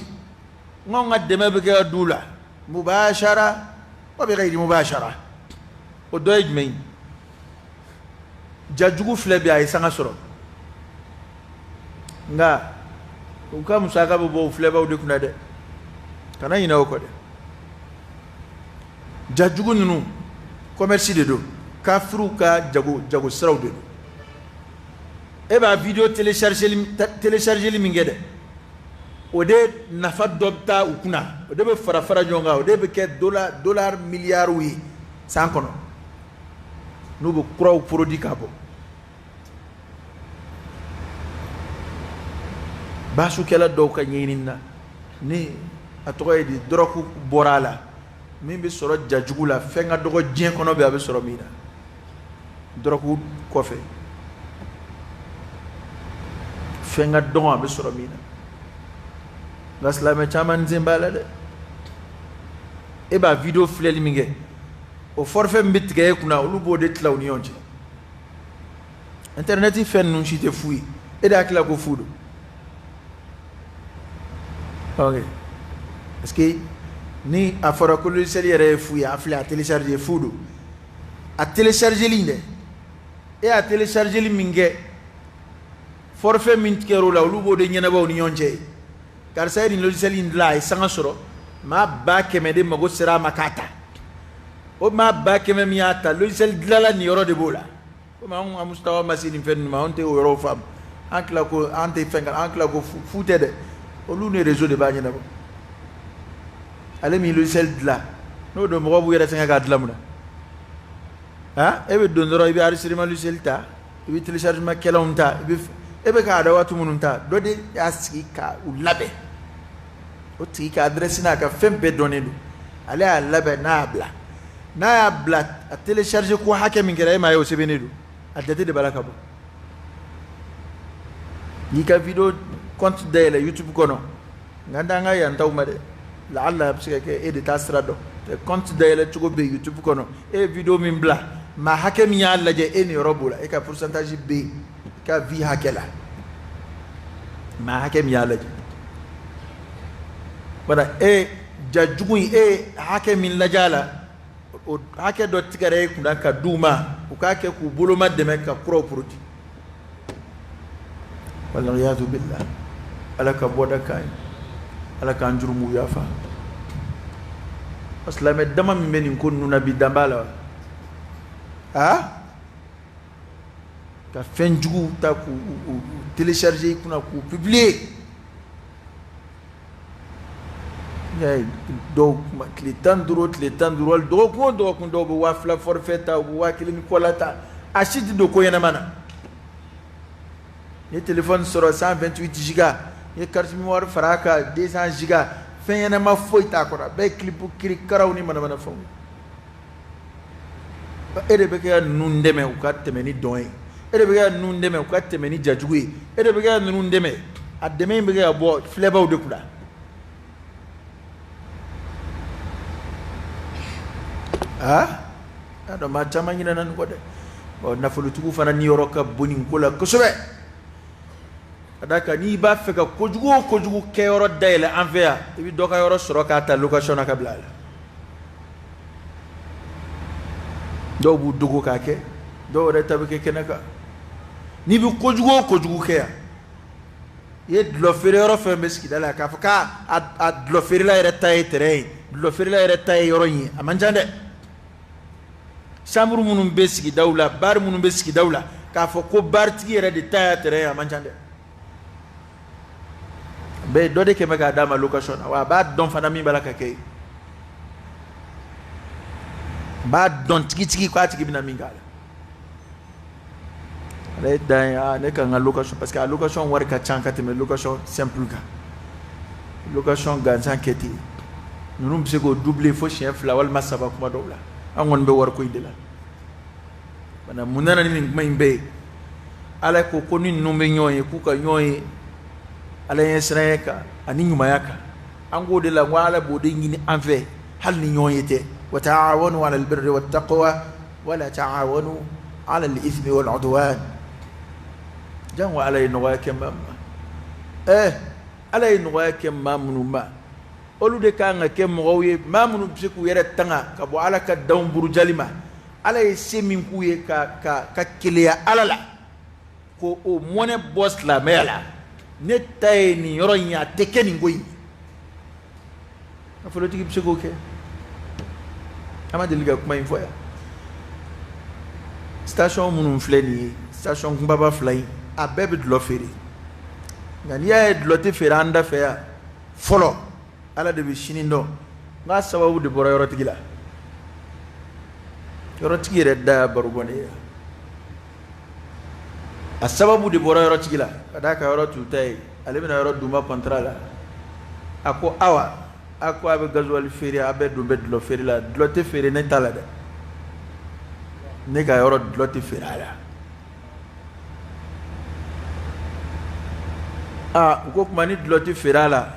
[SPEAKER 2] ngonga de mebe ga dula mubashara wa bi ghairi mubashara o doyj may jajugu flebi ay sanga soro nga uka musaka bo fleva ude kuna de kana ina ko de jajugu nunu commerce de do kafru ka jago sraw de e ba video télécharger li mingede ode nafa dobta ukuna ode be fara jonga ode be ke dollar milliard wi san kono no be crow produit kabo basu kala do ka nyinina ni atoy di droku borala min be soro jajugula fenga dogo jien kono be abe soro mina droku kofe fenga dogo abe soro mina gaslame chaman zimbala de e ba video fleli minge o forfait mbitge kuna ulubo de tla unionje internet fen nun chite fui e da kila ko fudo. Ok. Parce que ni a fora ko logiciel yere fui a fle a télécharger fudo a télécharger linde e a télécharger li minge forfait min kero la ulubo de nyana ba unionje car ça ni logiciel indla e sanga soro ma ba kemede mago sera makata o ma ba keme miata logiciel dlala ni yoro de bola o ma on mustawa masini fen ma on te yoro fam ankla ko ante fengal ankla ko futede olu ne réseau de ba ɲɛna bɔ ale min logiciel dilan n'o don mɔgɔw b'u yɛrɛ sɛgɛn k'a dilan mun na e bɛ don dɔrɔn i bɛ enregistrement logiciel ta i bɛ téléchargement kɛlanw ta e bɛ k'a da waati minnu ta dɔ de y'a sigi ka u labɛn o tigi ka adresse n'a ka fɛn bɛɛ dɔnnen don ale y'a labɛn n'a y'a bila n'a y'a bila a télécharger ko hakɛ min kɛra e m'a ye o sɛbɛnnen don a jate de b'a la ka bɔ n'i ka vidéo compte dayɛlɛ YouTube kɔnɔ nka n t'an ka yan taw ma dɛ laala a bɛ se ka kɛ e de t'a sira dɔn compte dayɛlɛ cogo bɛ YouTube kɔnɔ e ye vidéo min bila maa hakɛ min y'a lajɛ e ni yɔrɔ b'o la e ka pourcentage bɛ yen i ka vie hakɛ la maa hakɛ min y'a lajɛ wala e jajugu in e hakɛ min lajɛ a la o hakɛ dɔ tigɛra e kunna ka d'u ma u k'a kɛ k'u boloma dɛmɛ ka kuraw produit waliyadu billah ala ka bɔda k'a ye ala k'an jurumu yafa silamɛ dama min bɛ nin ko ninnu na bi dan b'a la ka fɛn jugu ta k'u télécharger i kunna k'u publier dɔw tile 15 tile 15 wali dɔgɔkun o dɔgɔkun dɔw bɛ 2000 forfait ta u bɛ 1000 ni kɔ la ta a si tɛ don ko ɲɛnama na ni téléphone sɔrɔ 128 giga ni carte mémoire fara a kan 200 giga fɛn ɲɛnama foyi t'a kɔrɔ a bɛɛ ye clip kiri karaw ni manamana fɛnw e de bɛ kɛ ka ninnu dɛmɛ u ka tɛmɛ ni dɔn ye e de bɛ kɛ ka ninnu dɛmɛ u ka tɛmɛ ni jajugu ye e de bɛ kɛ ka ninnu dɛmɛ a dɛmɛ in bɛ kɛ ka bɔ filɛbaw de kunna n'a dɔn maa caman ɲinɛna nin kɔ dɛ nafolotigiw fana niyɔrɔ ka bon nin ko la kosɛbɛ ka d'a kan n'i b'a fɛ ka kojugu o kojugu kɛyɔrɔ dayɛlɛ an fɛ yan i bɛ dɔ ka yɔrɔ sɔrɔ k'a ta location na ka bila a la dɔw b'u dogo k'a kɛ dɔw yɛrɛ ta bɛ kɛ kɛnɛ kan n'i bɛ kojugu o kojugu kɛ yan i ye dulɔ feere yɔrɔ fɛn bɛ sigida la k'a fɔ k'a dulɔ feerela yɛrɛ ta ye terrain ye dulɔ feerela yɛrɛ ta ye yɔrɔ in ye a man ca dɛ chambre minnu bɛ sigidaw la bar minnu bɛ sigidaw la k'a fɔ ko baritigi yɛrɛ de ta ye terrain ye a man ca dɛ bɛɛ dɔ de kɛmɛ k'a d'a ma location na wa a b'a dɔn fana min b'a la ka kɛ yen a b'a dɔn tigitigi k'a tigi bɛna min k'a la ale ye dan ye ne ka n ka location parce que a location wari ka ca ka tɛmɛ location simple kan location gansan kɛ ten ninnu bɛ se k'o doubler fo siɲɛ 2 walima 3 kuma dɔw la an kɔni bɛ wari ko in de la bana mun nana ni nin kuma in bɛɛ ye ala ko ni ninnu bɛ ɲɔgɔn ye k'u ka ɲɔgɔn ye ala ɲɛ siranya kan ani ɲumanya kan an k'o de la n ko ala b'o de ɲini an fɛ hali ni ɲɔgɔn ye tɛ wa ta'awanu 'ala al-birri wat-taqwa wa la ta'awanu 'ala al-ithmi wal-'udwan jango ala ye nɔgɔya kɛ maa ma ala ye nɔgɔya kɛ maa minnu ma olu de kan ka kɛ mɔgɔw ye maa minnu bɛ se k'u yɛrɛ tanga ka bɔ ala ka danw burujali ma ala ye se min k'u ye ka keleya ala la ko o mɔnɛ bɔ silamɛya la ne ta ye nin yɔrɔ in ye a tɛ kɛ nin ko in nafolotigi bɛ se k'o kɛ an ma deli ka kuma in fɔ yan station minnu filɛ nin ye station kunbaba 2 in a bɛɛ bɛ dulɔ feere nka n'i y'a ye dulɔ tɛ feere an da fɛ yan fɔlɔ ala de bɛ sini dɔn n k'a sababu de bɔra yɔrɔtigi la yɔrɔtigi yɛrɛ da y'a baro bɔ ne ye a sababu de bɔra yɔrɔtigi la ka d'a ka yɔrɔ t'u ta ye ale bɛna yɔrɔ d'u ma contrat la a ko awa a ko a bɛ gasoil feere a bɛɛ don bɛ dulɔ feere la dulɔ tɛ feere ne ta la dɛ ne ka yɔrɔ dulɔ tɛ feere a la u ko tuma ni dulɔ tɛ feere a la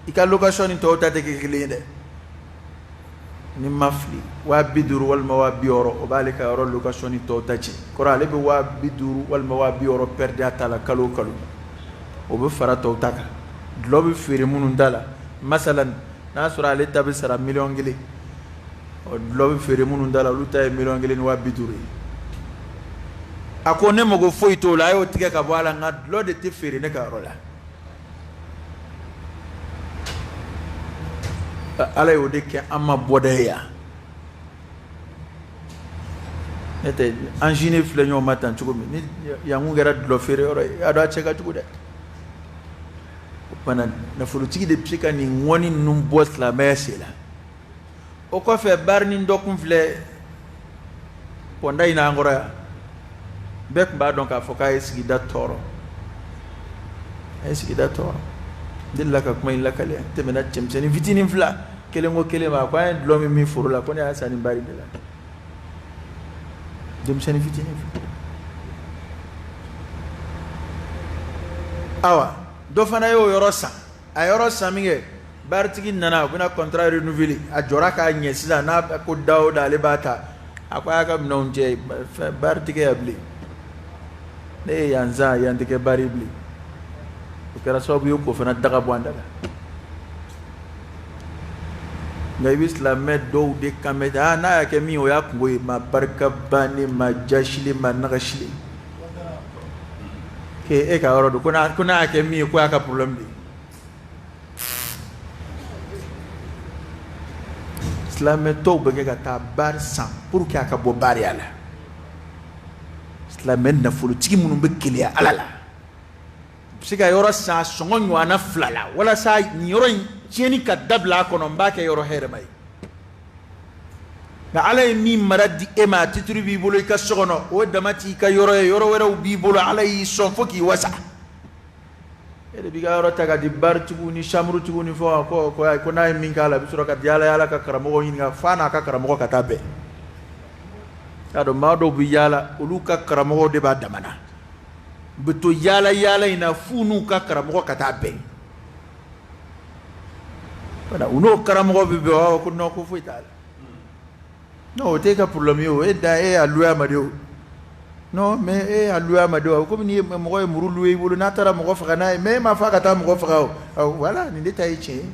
[SPEAKER 2] i ka location ni tɔw ta tɛ kɛ kelen ye dɛ ni ma fili 250 walima 260 o b'ale ka yɔrɔ location ni tɔw ta cɛ kɔrɔ ale bɛ 250 walima 260 perdre a ta la kalo o kalo o bɛ fara tɔw ta kan dulɔ bɛ feere minnu ta la masalan n'a sɔrɔ ale ta bɛ sara 1,000,000 ɔ dulɔ bɛ feere minnu ta la olu ta ye 1,000,000 ni 250 ye a ko ne mago foyi t'o la a y'o tigɛ ka bɔ a la nka dulɔ de tɛ feere ne ka yɔrɔ la ala y'o de kɛ an ma bɔda ye yan ne tɛ an sini filɛ ɲɔgɔn ma tan cogo min ni yan kun kɛra dulɔ feere yɔrɔ ye a dɔn a cɛ ka jugu dɛ pana nafolotigi de bɛ se ka nin ŋɔni ninnu bɔ silamɛya sen la o kɔfɛ bari ni dɔ kun filɛ pɔnda in n'an kɔrɔ yan bɛɛ tun b'a dɔn k'a fɔ k'a ye sigida tɔɔrɔ a ye sigida tɔɔrɔ n delila ka kuma in lakale n tɛmɛna cɛmisɛnnin fitinin fila kelen ko kelen ma a ko an ye dulɔ min foro la ko ne y'a san nin bari de la denmisɛnnin fitinin fila awa dɔ fana y'o yɔrɔ san a yɔrɔ san min kɛ baritigi nana u bɛna contrat renouveler a jɔra k'a ɲɛ sisan n'a ko da o da ale b'a ta a ko a y'a ka minɛnw cɛ baritigi ya bilen ne ye yan zan yan tɛ kɛ bari bilen o kɛra sababu ye k'o fana daga bɔ an da la nka i bɛ silamɛ dɔw de kan mɛ n'a y'a kɛ min o y'a kungo ye ma barikaba ne ma jasile ma nagasile e ka yɔrɔ don ko n'a y'a kɛ min ye ko y'a ka problème de ye silamɛ tɔw bɛ kɛ ka taa bari san pour que a ka bɔ bariya la silamɛ nafolotigi minnu bɛ keleya ala la u bɛ se ka yɔrɔ san sɔngɔ ɲɔgɔnna 2 la walasa nin yɔrɔ in tiɲɛni ka dabila a kɔnɔ n b'a kɛ yɔrɔ hɛrɛma ye nka ala ye min mara di e ma a titiri b'i bolo i ka so kɔnɔ o dama t'i ka yɔrɔ ye yɔrɔ wɛrɛw b'i bolo ala y'i sɔn fo k'i wasa e de b'i ka yɔrɔ ta ka di baritigiw ni chambretigiw ni fɛnw ko n'a ye min k'a la a bɛ sɔrɔ ka di ala yala ka karamɔgɔw ɲininka f'a n'a ka karamɔgɔ ka taa bɛn k'a dɔn maa dɔw bɛ yaala olu ka karamɔgɔw de b'a damana u bɛ to yaala yaala in na f'u n'u ka karamɔgɔ ka taa bɛn u n'o karamɔgɔ bɛ bɛn ko non ko foyi t'a la non o tɛ ka problème ye o e da e y'a loué a ma de o non mais e y'a loué a ma de o komi ni mɔgɔ ye muru loué i bolo n'a taara mɔgɔ faga n'a ye mais e ma fɔ a ka taa mɔgɔ faga o voilà nin de ta ye tiɲɛ ye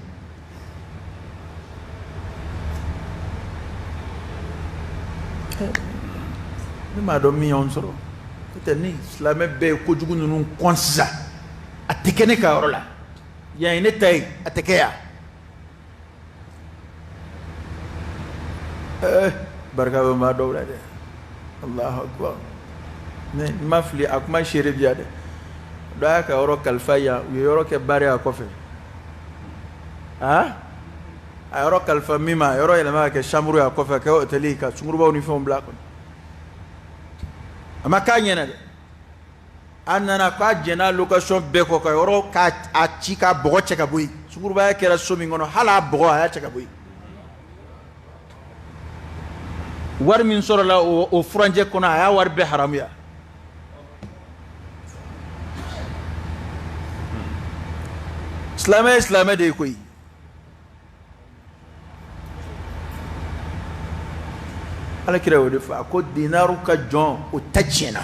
[SPEAKER 2] ne m'a dɔn min y'anw sɔrɔ n'o tɛ ni silamɛ bɛɛ ye kojugu ninnu kɔn sisan a tɛ kɛ ne ka yɔrɔ la yan ye ne ta ye a tɛ kɛ yan barika bɛ maa dɔw la dɛ Allahu akbar ne ma fili a kuma seere biya dɛ dɔ y'a ka yɔrɔ kalifa yan u ye yɔrɔ kɛ bari a kɔfɛ a yɔrɔ kalifa min ma yɔrɔ yɛlɛma ka kɛ chambre a kɔfɛ ka kɛ hôtel ka sungurubaw ni fɛnw bila a kɔnɔ a ma k'a ɲɛna dɛ a nana k'a jɛnna location bɛɛ kɔ ka yɔrɔ k'a ci k'a bɔgɔ cɛ ka bɔ yen sungurubaya kɛra so min kɔnɔ hali a bɔgɔ a y'a cɛ ka bɔ yen wari min sɔrɔla o furanjɛ kɔnɔ a y'a wari bɛɛ haramuya silamɛ ye silamɛ de ye koyi alakira y'o de fɔ a ko dinaru ka jɔn o ta tiɲɛna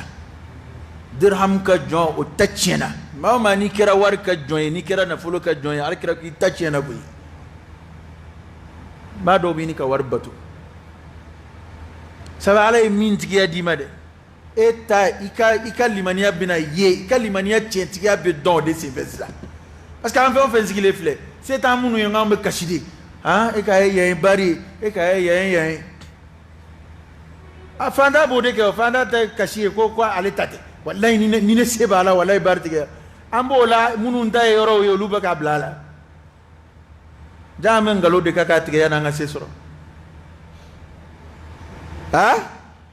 [SPEAKER 2] dirham ka jɔn o ta tiɲɛna maa o maa n'i kɛra wari ka jɔn ye n'i kɛra nafolo ka jɔn ye alakira k'i ta tiɲɛna koyi maa dɔw bɛ ɲini ka wari bato sabu ala ye min tigiya d'i ma dɛ e ta i ka limaniya bɛna ye i ka limaniya tiɲɛtigiya bɛ dɔn o de senfɛ sisan parce que an fɛn o fɛn sigilen filɛ se t'an minnu ye k'an bɛ kasi de e ka ye yan ye bari ye e ka ye yan ye yan ye a fanda b'o de kɛ o fanda tɛ kasi ye ko ale ta tɛ walayi ni ne se b'a la walayi bari tigɛ an b'o la minnu ta ye yɔrɔw ye olu bɛ k'a bila a la jaa an bɛ nkalon de ka k'a tigɛ yanni an ka se sɔrɔ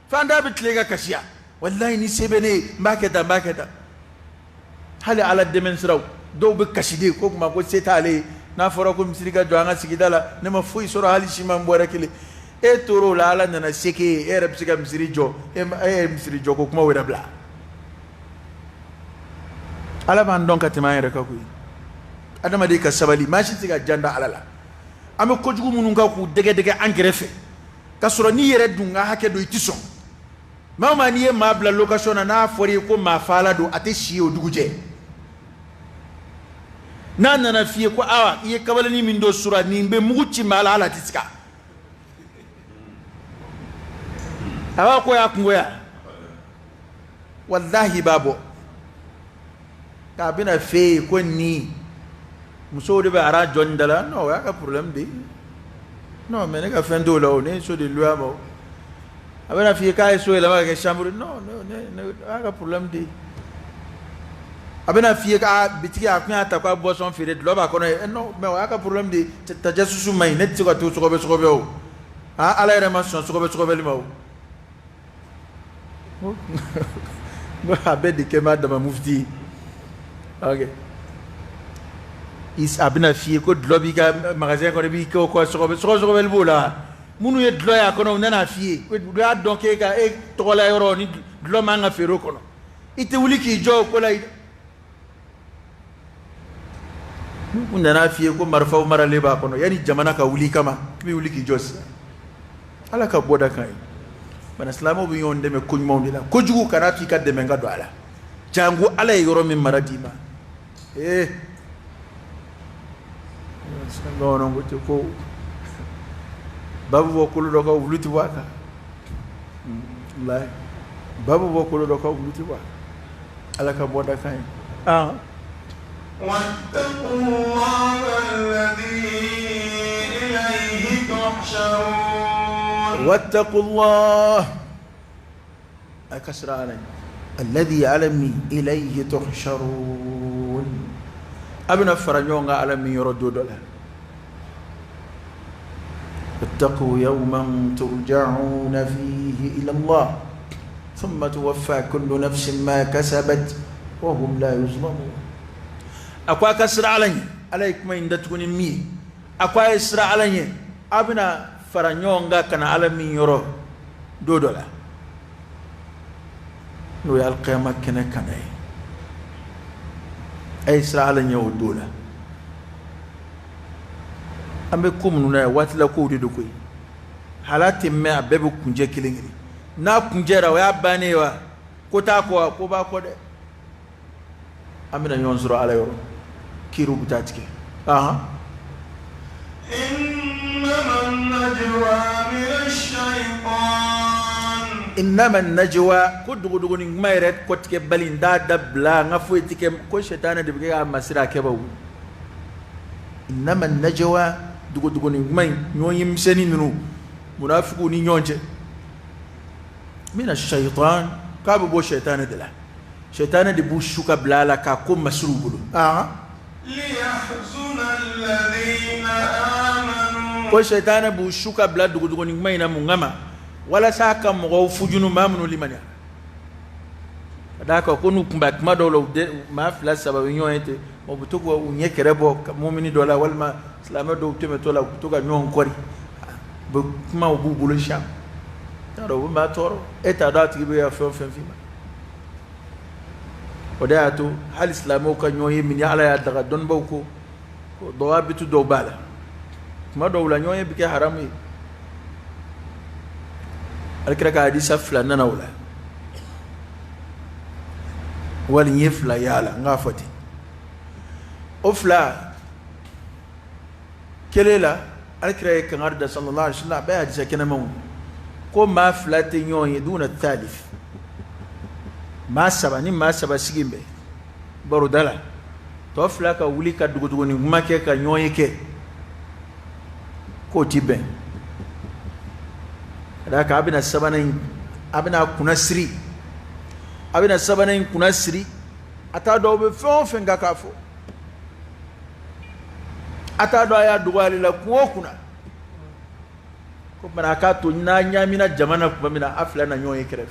[SPEAKER 2] fanda bɛ tile ka kasiya walayi ni se bɛ ne ye n b'a kɛ tan n b'a kɛ tan hali ala dɛmɛ siraw dɔw bɛ kasi de ko kuma ko se t'ale ye n'a fɔra ko misiri ka jɔ an ka sigida la ne ma foyi sɔrɔ hali siman bɔrɛ kelen e tora o la ala nana se k'e ye e yɛrɛ bɛ se ka misiri jɔ e ye misiri jɔ ko kuma wɛrɛ bila ala b'an dɔn ka tɛmɛ an yɛrɛ kan koyi adamaden ka sabali maa si tɛ se ka jan da ala la an bɛ kojugu minnu kan k'u dɛgɛ dɛgɛ an kɛrɛfɛ ka sɔrɔ n'i yɛrɛ dun ka hakɛ dɔn i tɛ sɔn maa o maa n'i ye maa bila location na n'a fɔra i ye ko maa faala don a tɛ si ye o dugujɛ n'a nana f'i ye ko awa i ye kabaleni min don sura nin bɛ mugu ci maa la ala tɛ se ka a b'a ko y'a kungoya walahi b'a bɔ k'a bɛna f'e ye ko nin musow de bɛ ara jɔni da la non o y'a ka problème de ye non mais ne ka fɛn t'o la o ne ye so de loué a ma o a bɛna f'i ye k'a ye so yɛlɛma ka kɛ chambre non o y'a ka problème de ye abena fie ka bitiki akunya ta kwa boisson fere de loba kono non mais wa ka problème de tajassusu mai net ko to ko be o ala ere ma so ko be limo ba abedi ke madama mufti okay is abena fie ko lobi ka magasin ko bi ko so be bola munu ye dlo ya kono nana fie ko do donc ka e to la yoro ni dlo ma nga fero kono ite wuli ki jo ko la nana fie ko marfa mara leba kono yani jamana ka wuli kama kimi wuli ki jos ala ka boda kai bana islamo bi yonde me kuñ mawndi la ko jugu kana fi kadde me ngado ala jangu ala yoro min maradima ngono ngote ko babu bokulu do ko wuluti waka wallahi babu bokulu do ko wuluti waka ala ka boda kai
[SPEAKER 1] واتقوا الله الذي إليه تحشرون
[SPEAKER 2] واتقوا الله أكسر علي الذي علمي إليه تحشرون أبنا فرنيون علمي يردود له اتقوا يوما ترجعون فيه إلى الله ثم توفى كل نفس ما كسبت وهم لا يظلمون akwa kasra alanye alaikuma inda tukuni mi akwa isra alanye abina faranyonga kana alamin yoro dodola no ya alqiyama kana kana ay isra alanye o dola ambe kumnu na watla ko de koy halati me abebu kunje kilingiri na kunjera wa banewa ko ta ko ba ko de amina nyon sura alayo kiru butatike
[SPEAKER 1] إنما النجوى
[SPEAKER 2] كدغدغ نغميرت كوتك بالين دا دبلا غفويتك كو شيطان دبغا مسرا كبو إنما النجوى دغدغ نغمي نيون يمسني نو منافقون نيونجه من الشيطان كابو شيطان دلا شيطان دي بوشوكا بلالا كاكم مسروبلو
[SPEAKER 1] ليحزن الذين آمنوا
[SPEAKER 2] ko shaytana bu shuka bla dugu ni mai na mungama wala saka mo fujunu mamnu limanya adaka ko nu kumba kuma dolo ma fla sababu nyoyete mo butugo unye kerebo mu'mini dola wal ma islama do teme tola butuga nyon kori bu kuma bu bulu sham taro ma toro eta dati be ya fo fi وداعتو هل إسلامه كان يوهي من يعلى يدغى دون بوكو ضوابط دوبالة ما دولا يوهي بكي حرامي الكراك حديثة فلانا نولا ولن يفلا يالا نغافتي أفلا كليلا الكراك كان عرض صلى الله عليه وسلم بأي حديثة كنا مون كو ما فلاتي يوهي دون الثالث ما سبا sigimbe barudala to flaka wuli ka dugudugu ni make ka nyoyeke ko tibe daka abina sabana abina kunasri ata do be fon ga kafo ata do ya duwali la ko kuna ko baraka to na nyamina jamana ko mina afla na nyoyeke ref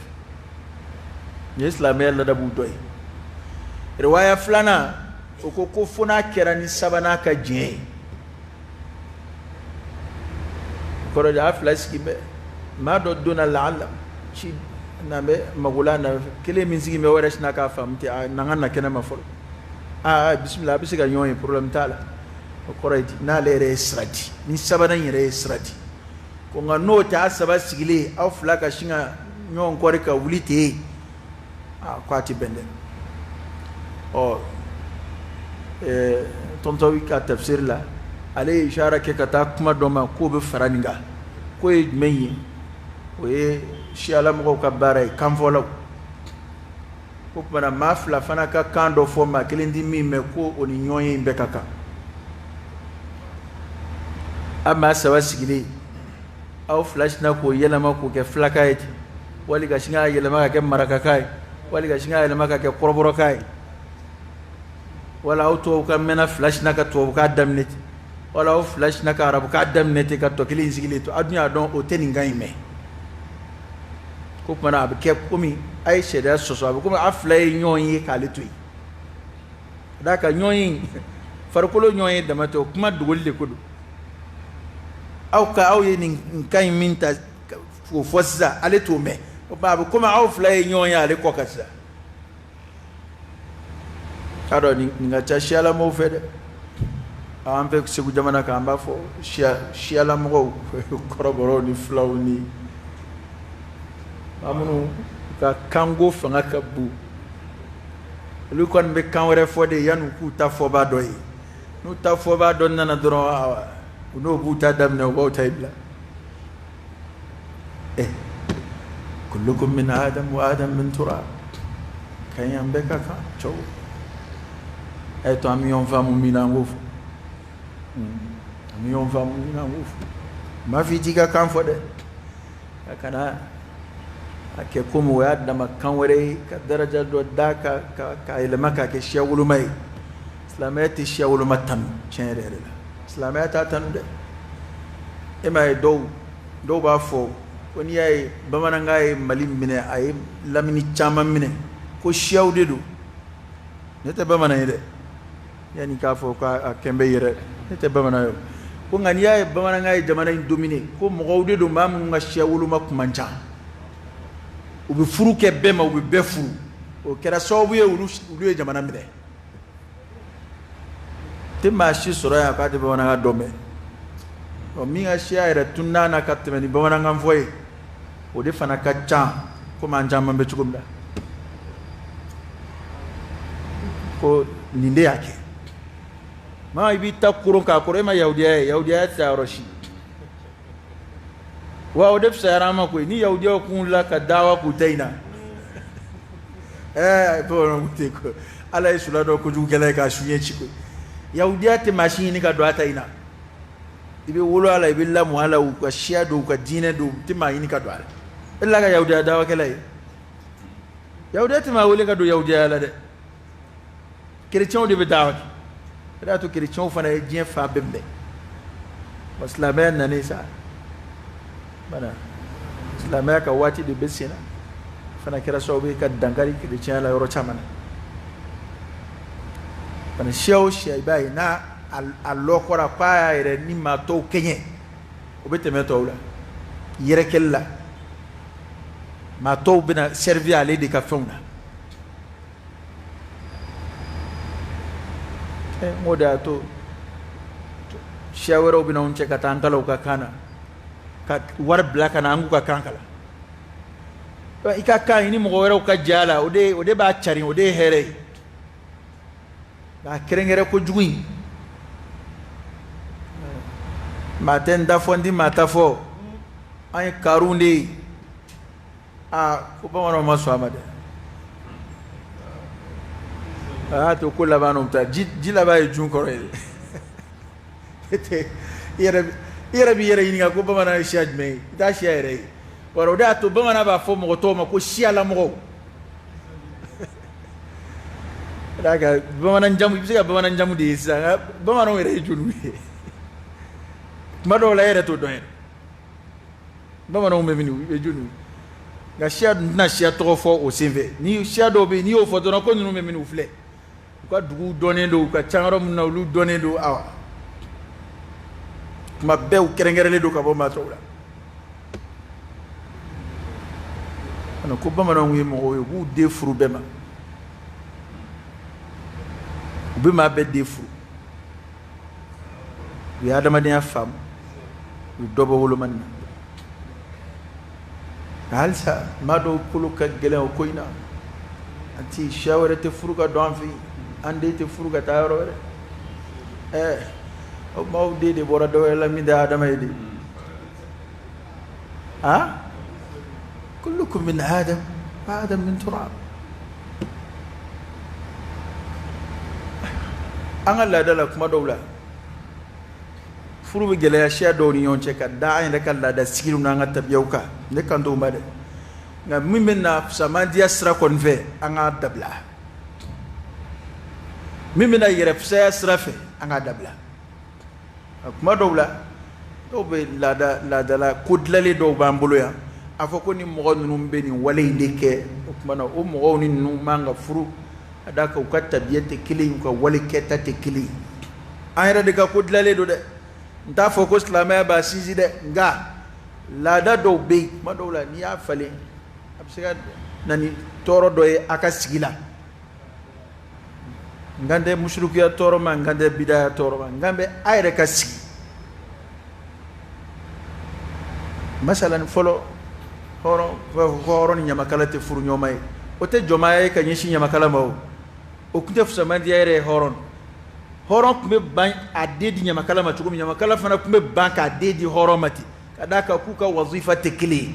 [SPEAKER 2] islam yalla da budoy riwaya flana ko funa kerani sabana ka je ko da aflas kibe ma do dona la'alla ci nabe magulana kele min sigi me wara shna ka famti nangana kena mafol bismillah bisiga nyoy problem tala ko rayti na le resrati ni sabana yere resrati ko ngano ta saba sigile au flaka shinga nyon korika wulite kwati bende tontawi ka tafsir la ale ishara ke kata kuma doma ko be faraninga ko menyi o shi alam ko kabare kan folo ko bana mafla fana ka kando forma kelindi mi me ko oni nyoye be kaka amma sawasigili au flash na ko yelama ko ke flakayt wali ga shinga yelama ka ke maraka kai wali ga shinga yelama ka ke koroboro kai wala auto ka mena flash naka to ka damnet wala o flash naka arabu ka damnet ka to kilin sigile to adunya don o teni ngai me ko mana abke komi ay sheda soso abu kuma aflay nyoyi kalitui daka nyoyi farkolo nyoyi da mato kuma dugulle kudu au ka au yin kan minta fo fossa ale to me babu kuma au flay nyoyi ale kokasa ado ni ngacha shiala mo fede ambe segu jamana ka amba fo shiala mo koroboro ni flow ni amunu ka kango fanga ka bu lu kon be kanwere fode yanu ku ta fo ba doyi nu ta fo ba don nana dron awa no bu ta damne o ta ibla kullukum min adam wa adam min turab kan yambe ka ka chow ay to ami on va mu mina ngofu ami on va mu mina ngofu ma fi diga kan fode kana ake kuma ya da makan wure ka daraja do da ka ilma ka ke shawulu mai islamiyati shawulu matan chere la islamiyata tan de e mai do ba fo woni yayi bamana ngai malim mine ay lamini chama mine ko shawde do ne te bamana ide yani ka fo ka kembe yere ne te bamana yo ko ngani yayi bamana ngai jamana domine ko mo gawde do mam nga shawulu makumanja ubi furu ke bema ubi be furu o kera sobu ye ulu e jamana mide te ma shi soro ya ka de bana ga dome o mi ga shi ayra tunna na ka te ni bana ga mfoye o de fana ka cha ko man jamba be chugumda ko ninde yake ma ibi ta kurun ka kure ma yaudiya ta roshi wa odef sayarama ko ni yaudiya kun la ka dawa ku taina to no mute ko ala isula do ko jugele ka shunye chiko yaudiya te machine ni ka do taina ibe wolo ala ibe la mu ala ka shia do ka dine do te ma ni ka do ala illa ka yaudiya dawa kala yaudiya te ma wole ka do yaudiya la de chrétien de dawa da to chrétien fa na dien fa bembe muslimen na ne sa bana islamaya ka wati de besina fana kira sobe ka dangari ke de chala yoro chamana bana sheo shei bai na alokora pa ire ni mato kenye obete meto ula yere kella mato bina servi ale de ka fona moda to shawero bina unche ka tangalo ka kana war black na angu ka kankala ikaka ini mo wero ka jala ode ba chari ode here ba kerengere ko jugui maten da fondi matafo ay karundi ko ba wono maso amade to kula banu ta jila ba jun ko re yere bi yere yinga ko bamana shaj me da shere waro da to bamana ba fo mo to ma ko shiala mo daga bamana jamu bi ga bamana jamu de sa bamana were junu mado la yere to don bamana o mevini e junu ga shia na shia to fo o CV ni shia do be ni o fo to na ko nu mevini u fle ko dugu doné do ka changaro na lu doné do awa ma bew kerengere do ka bo ma tawla ana ko ba mana ngi mo o de furu bema be ma be de furu wi adama dia fam wi dobo wolo man halsa ma do kulu ka gele o koina anti shawara te furu ka don fi ande te furu ka tayro o mawde de bora do la mi da adama yidi kullukum min adam min turab an Allah dala kuma dawla furu bi gele ya sha do ni yonce ka da an da kala da sikiru na nga tabyauka ne kan do made nga mimen na samandi asra konve an dabla mimina yɛrɛ fisaya sira fɛ an ka dabila kuma dɔw la dɔw bɛ laadala ko dilanlen dɔw b'an bolo yan a fɔ ko ni mɔgɔ ninnu bɛ nin wale in de kɛ o tuma na o mɔgɔw ni ninnu man ka furu a da kan u ka tabiya tɛ kelen ye u ka wale kɛta tɛ kelen ye an yɛrɛ de ka ko dilanlen don dɛ n t'a fɔ ko silamɛya b'a sinsin dɛ nka laada dɔw bɛ yen kuma dɔw la n'i y'a falen a bɛ se ka na ni tɔɔrɔ dɔ ye a ka sigi la n kan tɛ musulukiya tɔɔrɔ ma n kan tɛ bidaya tɔɔrɔ ma n kan bɛ a yɛrɛ ka sigi masalan fɔlɔ hɔrɔn ni ɲamakala tɛ furu ɲɔgɔn ma ye o tɛ jɔnmaya ye ka ɲɛsin ɲamakala ma o tun tɛ fusamandiya yɛrɛ ye hɔrɔn tun bɛ ban a den di ɲamakala ma cogo min ɲamakala fana tun bɛ ban k'a den di hɔrɔn ma ten ka d'a kan k'u ka wazifa tɛ kelen ye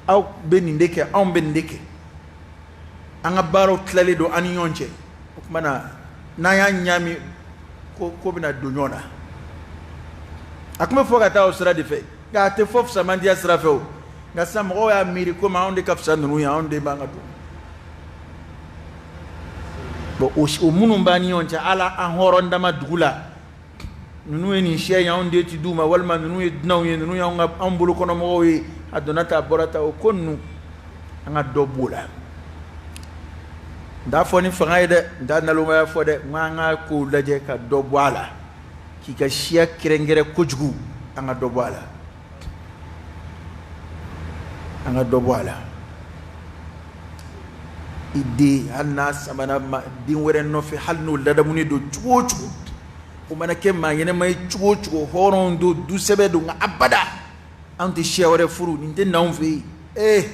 [SPEAKER 2] aw bɛ nin de kɛ anw bɛ nin de kɛ an ka baaraw tilalen don an ni ɲɔgɔn cɛ o tuma na n'an y'a ɲaami ko bɛna don ɲɔgɔn na a tun bɛ fɔ ka taa o sira de fɛ nka a tɛ fɔ fusamandiya sira fɛ o nka sisan mɔgɔw y'a miiri komi anw de ka fisa ninnu ye anw de b'an ka don bon o minnu b'an ni ɲɔgɔn cɛ ala an hɔrɔn dama dugu la ninnu ye nin siya ye anw de ti d'u ma walima ninnu ye dunanw ye ninnu y'anw bolokɔnɔmɔgɔw ye a donna ta a bɔra ta o ko ninnu an ka dɔ b'o la n t'a fɔ ni fanga ye dɛ n t'a nalomaya fɔ dɛ n k'an ka kow lajɛ ka dɔ bɔ a la k'i ka siya kɛrɛnkɛrɛn kojugu an ka dɔ bɔ a la an ka dɔ bɔ a la i den hali n'a samana den wɛrɛ nɔfɛ hali n'o ladamunen don cogo o cogo o mana kɛ maa ɲɛnɛma ye cogo o cogo hɔrɔnw don du sɛbɛ don nka abada anw tɛ siya wɛrɛ furu nin tɛ n'anw fɛ yen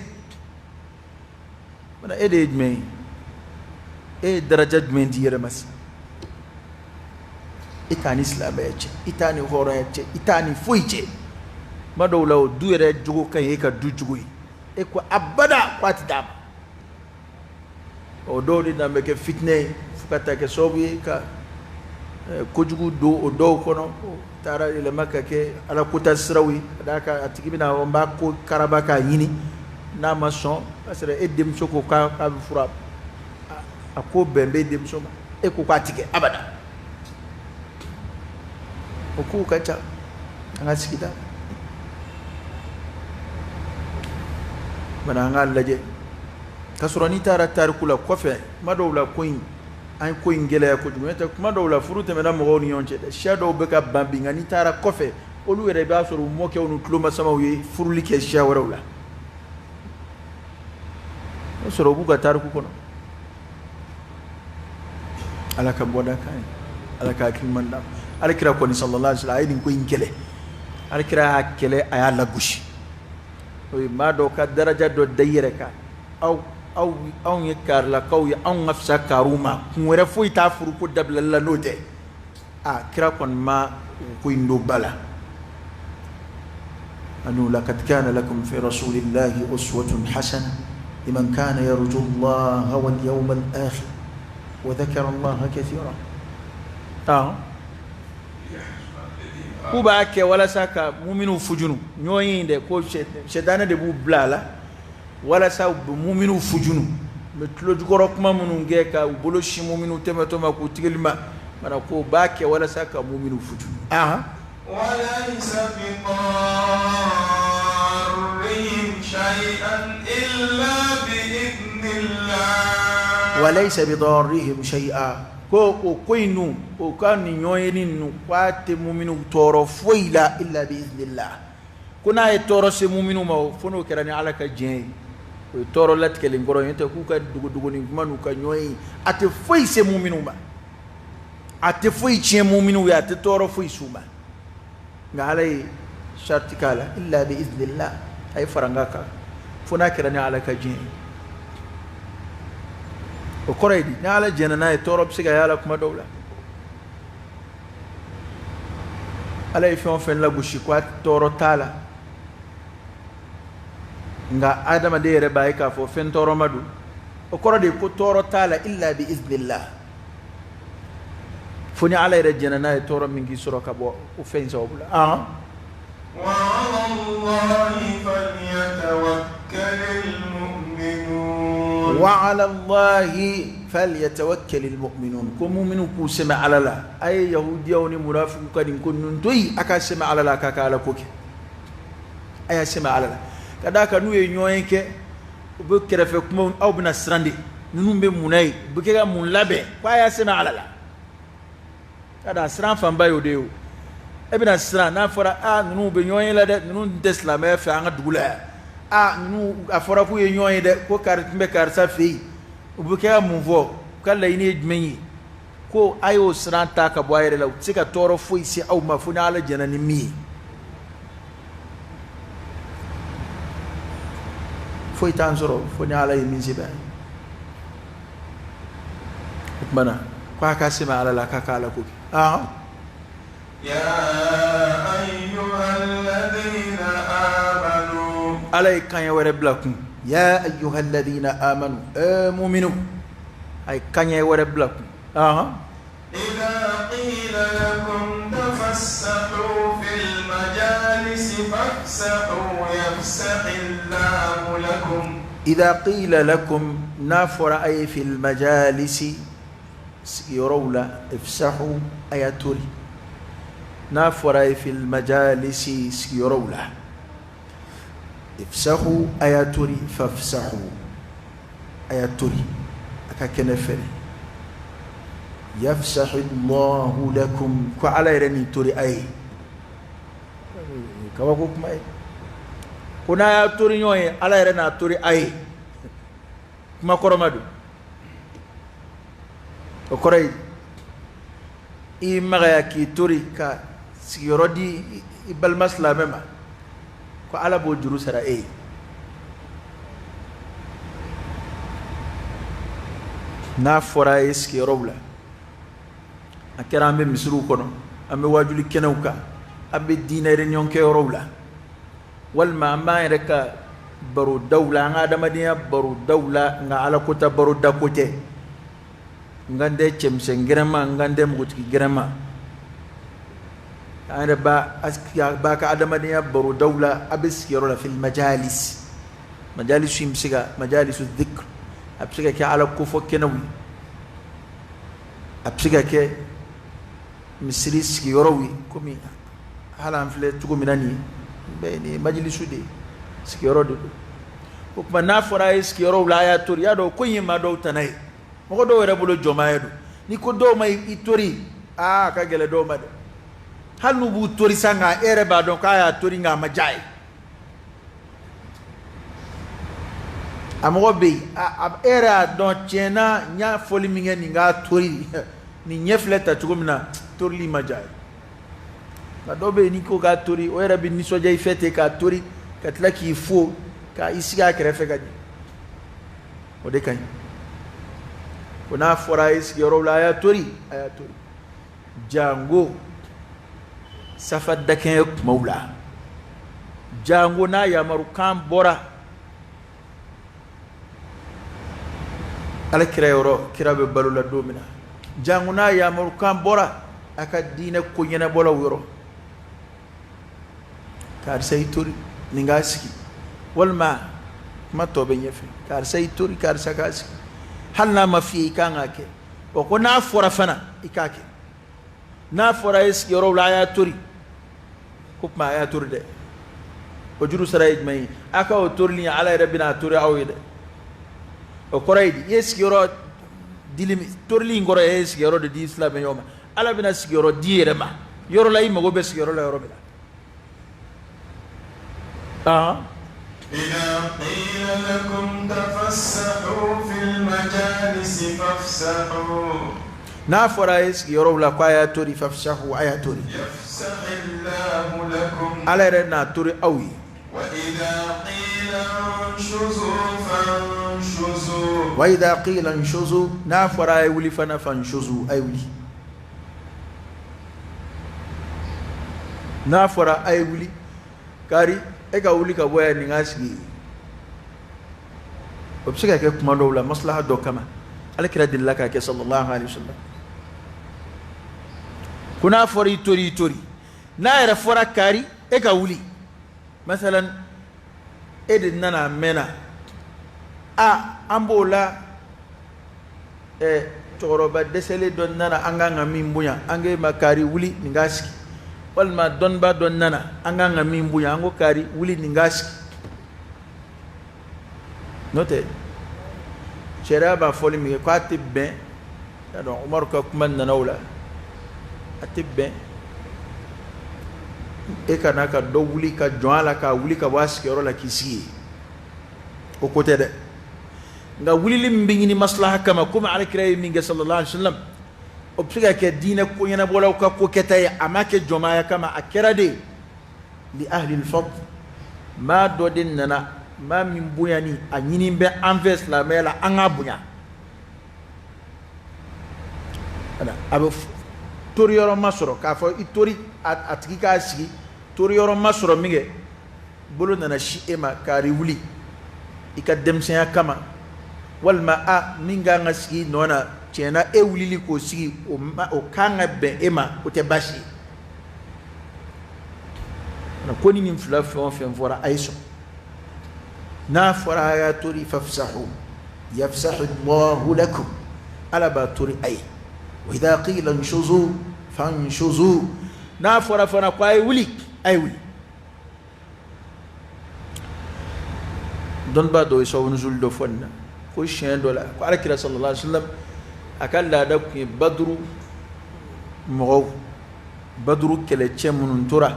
[SPEAKER 2] mana e de ye jumɛn ye e ye daraja jumɛn di yɛrɛ ma sisan i t'a ni silamɛya cɛ i t'a ni hɔrɔnya cɛ i t'a ni foyi cɛ tuma dɔw la o du yɛrɛ jogo ka ɲi e ka du jogo ye e ko abada ko a tɛ d'a ma o dɔw de dan bɛ kɛ fitinɛ ye fo ka taa kɛ sababu ye ka kojugu don o dɔw kɔnɔ taara yɛlɛma ka kɛ ala kota siraw ye ka d'a kan a tigi bɛna n b'a ko karaba k'a ɲini n'a ma sɔn a sɔrɔ e denmuso ko k'a bɛ furu a ko bɛn bɛ denmuso ma e ko k'a tigɛ abada o kow ka ca an ka sigida bana an k'a lajɛ ka sɔrɔ n'i taara tariku la kɔfɛ kuma dɔw la ko in an ye ko in gɛlɛya kojugu n'o tɛ kuma dɔw la furu tɛmɛna mɔgɔw ni ɲɔgɔn cɛ dɛ siya dɔw bɛ ka ban bi nka n'i taara kɔfɛ olu yɛrɛ i b'a sɔrɔ u mɔkɛw ni tulomasamaw ye furuli kɛ siya wɛrɛw la o sɔrɔ u b'u ka tariku kɔnɔ ala ka bɔda kan ye ala ka hakiliman d'a ma alakira kɔni sallallahu alaihi wa sallam a ye nin ko in kɛlɛ alakira y'a kɛlɛ a y'a lagosi o ye maa dɔw ka daraja dɔ da i yɛrɛ kan anw ye karilakaw ye anw ka fisa kariw ma kun wɛrɛ foyi t'a furu ko dabilali la n'o tɛ kira kɔni ma ko in don ba la anhu laqad kana lakum fi rasulillahi uswatun hasana liman kana yarju allaha wal yawmal akhir wa dhakara allaha kathira k'u b'a kɛ walasa ka muminu fujunu ɲɔgɔn ye dɛ ko sɛtanɛ de b'u bila a la walasa u bɛ muminu fujunu u bɛ tulo jukɔrɔ kuma minnu kɛ ka u bolo si muminu tɛmɛtɔ ma k'u tigɛli ma mana ko b'a kɛ walasa ka muminu fujunu
[SPEAKER 1] وليس بضارهم شيئا إلا بإذن الله
[SPEAKER 2] وليس بضارهم شيئا ko o ko in nu o ka ni ɲɔgɔn ye ni nu k'a tɛ muminu tɔɔrɔ foyi la illa bi idhnillah ko n'a ye tɔɔrɔ se muminu ma fo n'o kɛra ni ala ka diɲɛ ye o ye tɔɔrɔ latigɛlen kɔrɔ ye n'o tɛ k'u ka dogodogonin kuma n'u ka ɲɔgɔn ye a tɛ foyi se muminu ma a tɛ foyi tiɲɛ muminu ye a tɛ tɔɔrɔ foyi s'u ma nka ala ye sariti k'a la illa bi idhnillah a ye faranga kan fo n'a kɛra ni ala ka diɲɛ ye o kɔrɔ ye di ni ala jɛna n'a ye tɔɔrɔ bɛ se ka ye ala kuma dɔw la ala ye fɛn o fɛn lagosi ko a tɔɔrɔ t'a la nka adamaden yɛrɛ b'a ye k'a fɔ fɛn tɔɔrɔ ma don o kɔrɔ de ko tɔɔrɔ t'a la illa bi idhnillah fo ni ala yɛrɛ jɛna n'a ye tɔɔrɔ min k'i sɔrɔ ka bɔ o fɛn in sababu la
[SPEAKER 1] وعلى الله فليتوكل المؤمنون
[SPEAKER 2] وعلى الله فليتوكل المؤمنون كم مؤمنون كسمع على الله أي يهوديون منافقون كن كنن توي أكسمع على الله كاكالا كوكي أي سمع على الله كذا كانوا ينوينك بكرة في كمون أو بنسرندي ننوم بمناي بكرة منلبه وأي سمع على الله كذا سران فنبايو ديو ابن سران نافرا ننوم بنيوين لده ننوم دسلامه في عنق دولا nu afora ku yenyoy de ko kartimbe karsa fi ubuke munvo kala ini dmenyi ko ayo sranta ka boyere la tsika toro foi si au mafuna ala janani mi foi tanzoro foni ala mi ziba bana kwa kasima ala la kakala ku
[SPEAKER 1] ya ayyuhalladhina amanu
[SPEAKER 2] علي كان يوربلكم يا أيها الذين آمنوا مؤمنون أي كان يوربلكم
[SPEAKER 1] إذا قيل لكم تفسحوا في المجالس فافسحوا يفسح الله لكم
[SPEAKER 2] إذا قيل لكم نافر أي في المجالس يرولا افسحوا أياتوري نافر أي في المجالس يرولا افسحوا اياتوري فافسحوا اياتوري اكاكنفري يفسح الله لكم وعلى رني توري اي كواكم اي كنا اياتوري نوي على رنا توري اي ما كرمادو وكوري اي مغاكي توري كا سيرودي بالمسلا مما ko ala bo juru sara na fora eski robla akera ambe misru kono ambe wajuli kenawka ambe dinere nyonke robla wal ma ma reka baru dawla nga damadiya baru dawla nga ala kota baru dakote ngande chemse ngirama ngande mutiki girama أنا باك أدمني برو دولة أبس يرولا في المجالس مجالس يمسكها مجالس الذكر أبسكها كي على كوفو كنوي أبسكها كي مسريس كي يروي كومي هلا أنفلت تقول مناني بيني مجلس دي سكيرو دو وكما نافرايس كي يرولا يا توري يا دو كوني ما دو تناي ما دو يربولو جماعة دو نيكو دو ما يتوري كاجل دو ما دو hal nubu tori sanga ere ba don kaya tori nga majai amobe era don chena nya foli minge ni nga tori ni nyefleta tugumna tori majai ba dobe ni ko ga tori o era bi ni soja ifete ka tori katla ki fo ka isiga krefe ga o de kan kuna fora is yoro la ya tori jango safad daken maula jango na ya marukan bora ala kira yoro kira be balula domina jango na ya marukan bora aka dina ko nyana bola woro kar say turi ninga siki walma ma to be nyefe kar say turi kar sakasi halna ma fi kanga ke o ko na fora fana ikake na fora is yoro la ya turi كوبما يا تورد وجرو سرايد ماي اكا تورلي على ربنا توري اويد او كورايد يسكيرو ديلي تورلي غورو يسكيرو دي اسلام يوم على بنا سكيرو ديرما يورو لاي مغو بس يورو لا يورو بلا
[SPEAKER 1] إذا قيل لكم تفسحوا في المجالس فافسحوا
[SPEAKER 2] نافرايس يورو لا كايا توري فافسحوا ايا توري
[SPEAKER 1] يفسح الله لكم
[SPEAKER 2] على رنا توري اوي
[SPEAKER 1] وإذا قيل انشزوا فانشزوا
[SPEAKER 2] وإذا قيل انشزوا نافراي ولي فنا فانشزوا اي ولي نافرا اي ولي كاري ega uli ka boya ni ngasi obsika ke kuma do la maslaha do kama alakira dillaka ke sallallahu alaihi wasallam kuna fori tori na era fora kari e ka wuli masalan edin nana mena ambola toroba desele don nana anga ngami mbuya ange makari wuli ningaski walma don ba don nana anga ngami mbuya ango kari wuli ningaski note chera ba foli mi ko atibbe do Umar ka kuma nana wala atibbe e kana ka do wuli ka joala ka wuli ka waski ro la kisi o côté de nga wuli lim bingini maslaha kama kuma alikira minga sallallahu alaihi wasallam obsiga ke dina ko yana bola ka ko ketay amake jomaya kama akira de li ahli al-fadl ma do din nana ma min buyani anyini be envers la mela anga bunya ana abo tori yoro masoro ka fo itori atiki ka sigi tori yoro masoro minge bolo nana shi ema kari wuli ika demsenya kama walma minga nga sigi nona tiena wulili ko sigi o kanga be ema o te bashi na koni ni mfula fon fora aiso na fora ya turi fafsahu yafsahu Allahu lakum ala ba turi ay wa idha qila inshuzu fanshuzu na fora fona ko ay wuli don ba do so nuzul do fonna ko shen do la ko alakira sallallahu alaihi wasallam akalla da ku badru kele chemunun tura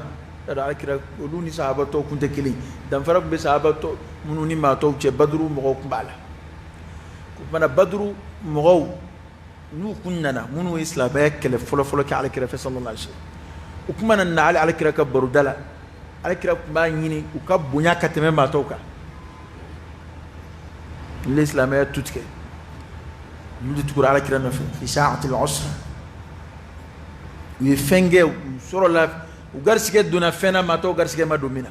[SPEAKER 2] da alakira uluni sahabato kunte kili dan farak be sahabato mununi ma to che badru mo ko bala ko mana badru mo nu kunnana munu islam ba kele folo ka alakira sallallahu alaihi wasallam kuma nan na alakira ka barudala alakira ba nyini u ka bunya kateme ma to ka الإسلام يتوتك يقول تقول على كلامنا في ساعة العصر يفنجوا سورة لا وقرسك دونا فينا ما تو قرسك ما دومينا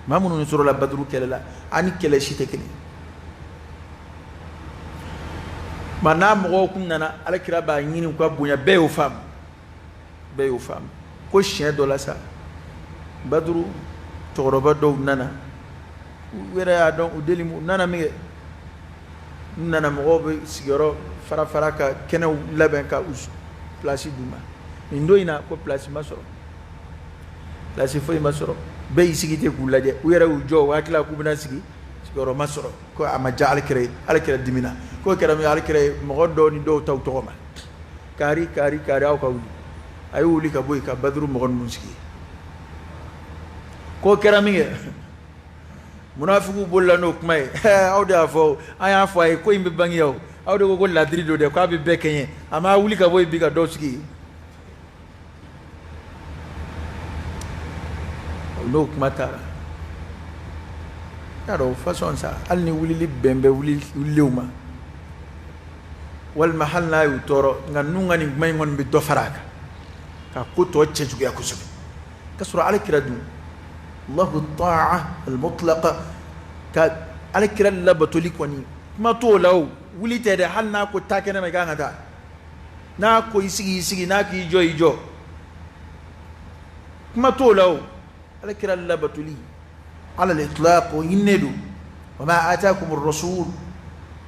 [SPEAKER 2] ما منو سورة لا بدرو كلا لا عني كلا شيء تكلي ما نام غوكم ننا على كلا بعيني وكابونا بيوفام كوش دولا سا بدرو تغرب دو ننا wera ya don udelimu nana mi nana mo be sigoro fara ka kena laben ka us place duma ndo ina ko place masoro place foi masoro be sigite ku laje wera ujo wakila ku bina sigoro masoro ko amaja alkire dimina ko kera mi alkire mo do ni do taw to ma kari aw ka wuli ay wuli ka boy ka badru mo gon musiki ko kera mi munafiku bolla no kumay awda fo aya fo ay ko imbe bang yow awda ko ladri do de ko abi bekenye ama wuli ka boy biga doski no kumata yaro façon sa alni wuli li bembe wuli lewma wal mahal na yu toro nganunga ni may ngon bi do faraka ka ko to cejugo yakusubi kasura alikiradu الله الطاعة المطلقة على كلا لبتولي كوني ما تولو ولي تده حال ناكو تاكنا مكانا تا ناكو يسيجي ناكو يجو ما تولو على كلا لبتولي على الإطلاق ويندو وما آتاكم الرسول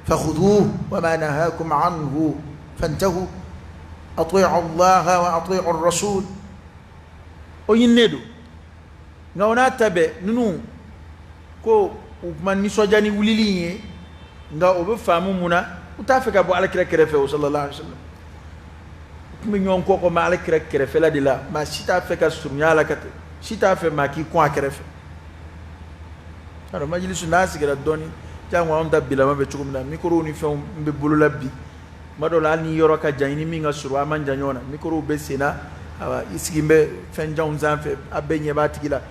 [SPEAKER 2] فخذوه وما نهاكم عنه فانتهوا أطيعوا الله وأطيعوا الرسول ويندو ngaona tabe nunu ko man ni sojani wulili nga obe famu muna utafika bo alakira kerefe sallallahu alaihi wasallam kuma nyon ko ma alakira kerefe la dila ma sita feka surnya la kat sita fe ma ki ko kerefe ara majlisu nasi gara doni jangwa on dabila ma be chukumna mikoro ni fe mbe bulula bi madola ni yoro ka jayni mi nga surwa man janyona mikoro be sena awa isigimbe fen jawnzan fe abenye batigila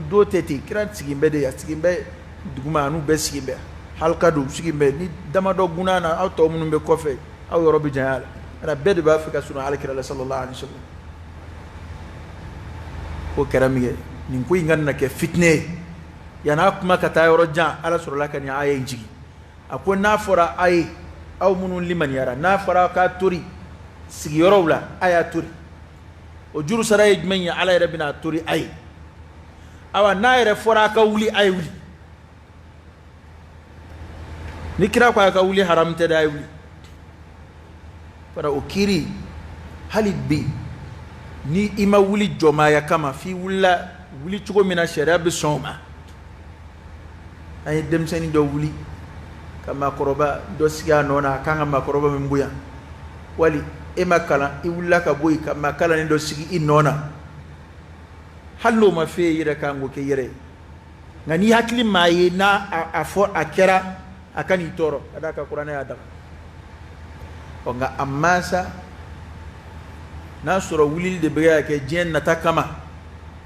[SPEAKER 2] do tete kiran sigimbe de sigimbe duguma anu be sigimbe halkadu sigimbe ni dama do gunana aw to munum be kofe aw yorobi jayala ana bede ba afrika sunu alakira sallallahu alaihi wasallam ko karamige nin ko inganna ke fitne yana kuma ka ta yoro jan ala surala kan ya ayi jigi akon na fora ayi aw munun liman yara na fora ka turi sigi yoro wala aya turi o juru saray men ya ala rabbina turi ayi awa naire fora ka wuli ay wuli ni kira kwa ka wuli haram ta da wuli para ukiri halibi ni ima wuli joma ya kama fi wuli chugo mina sharia bi soma ay dem seni do wuli kama koroba do siga nona kanga makoroba mbuya wali ima kala i wulla ka boy kama kala ni do sigi inona hallo ma fe yire kango ke yire ngani hakli maye na afo akera akani toro adaka qur'ana ya daga onga amasa na sura wulil de beya ke jen nata kama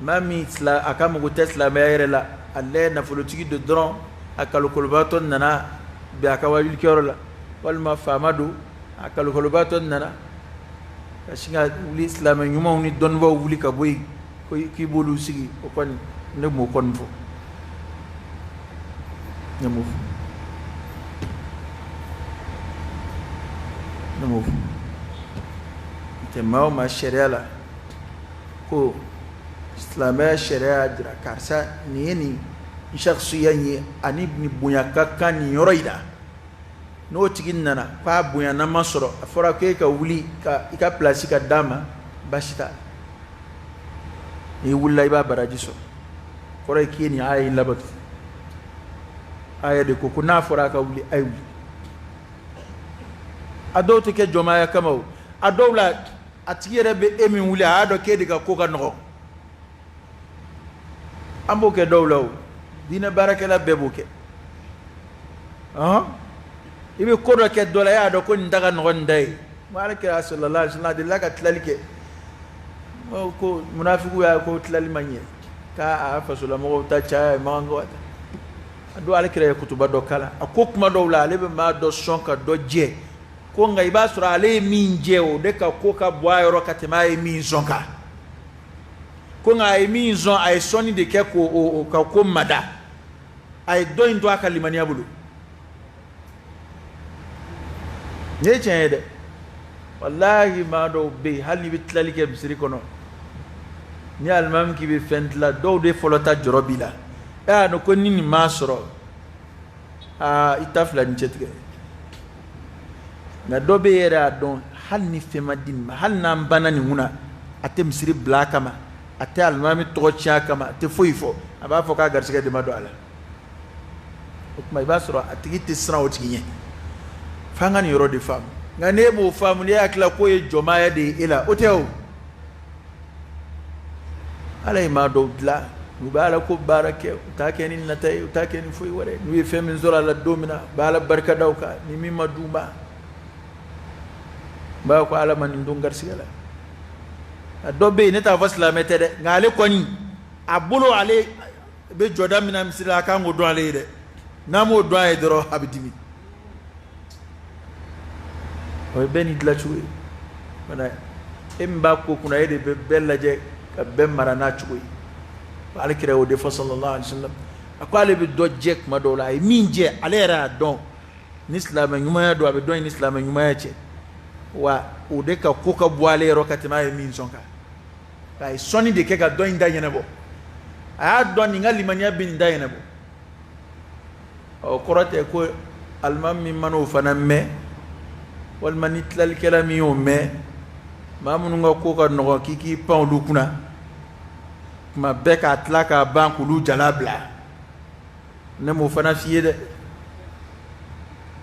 [SPEAKER 2] mami isla akama go tesla mayere la alle na folotiki de dron akalu kolbaton nana be akawil korola wal ma famadu akalu kolbaton nana kashinga wuli islam nyuma uni donwa wuli ka boy ko ki bolu sigi ko kon ne mo kon fo namo te maw ma sharia la ko islamia sharia dira karsa ni shakhsiya ni ani ibn bunyaka kan yoroida no tigin nana pa bunya na masoro afora ke ka wuli ka ika place ka dama bashita ni wullay ba barajiso kore kini ay labat aya de ko kuna fora ka wuli ay wuli ado to ke joma ya kama ado la atiyere be emi wuli ado ke diga ko ka no ambo ke dowlaw dina barakala bebuke ibe ko do ke dola ya do ko ndaga no ndai malaka sallallahu alaihi wasallam dilaka tlalike ko munafiku ya ko tlali manye ka afa sulamo ta cha mango ado alkira kutuba do kala akokuma dowla lebe ma do sonka do je ko ngai ba sura ale min jeo de ka ko ka boayro katema e min zonka ko ngai min zon ay soni de ke ko ka ko mada ay do ndo aka limani abulu ne chede wallahi ma do be hali bitlali ke bisiri kono ni almam ki be fentla do de folota jorobila ya no ko nini masro itafla ni chetge na dobe yera don hal ni fema din hal na mbana ni huna ate misiri blaka ma ate almami tocha kama te foifo aba foka garsiga de mado ala okuma ibasro atigi tisra otiginye fanga ni yoro de fam ngane bo fam ni akla ko e joma ya de ila oteo ala ma do dla mubala ko barake utakeni natai utakeni foi wore ni femi zora la domina bala barka dawka ni mimma duma ba ko ala man ndon garsigala dobe ne ta fasla metede ngale koni abulo ale be joda mina misila ka ngo do ale de namo do ay dro habdimi o beni dla chuwi mana emba ko kuna yede be bellaje ka be marana chuwi ala kire o de sallallahu alaihi wasallam akwale be do jek ma do la ay minje ale ra don ni islam nyuma do be don ni islam nyuma ya che wa udeka kuka bwale rokati ma min sonka kai soni de ke ga do inda yenebo a do ni ngali manya bin inda yenebo o korote ko almam min manu fanamme wal manitlal kalami yumme mamun nga ko ka no kiki pawlu kuna ma beka atlaka banku lu jalabla ne mo fana fiye de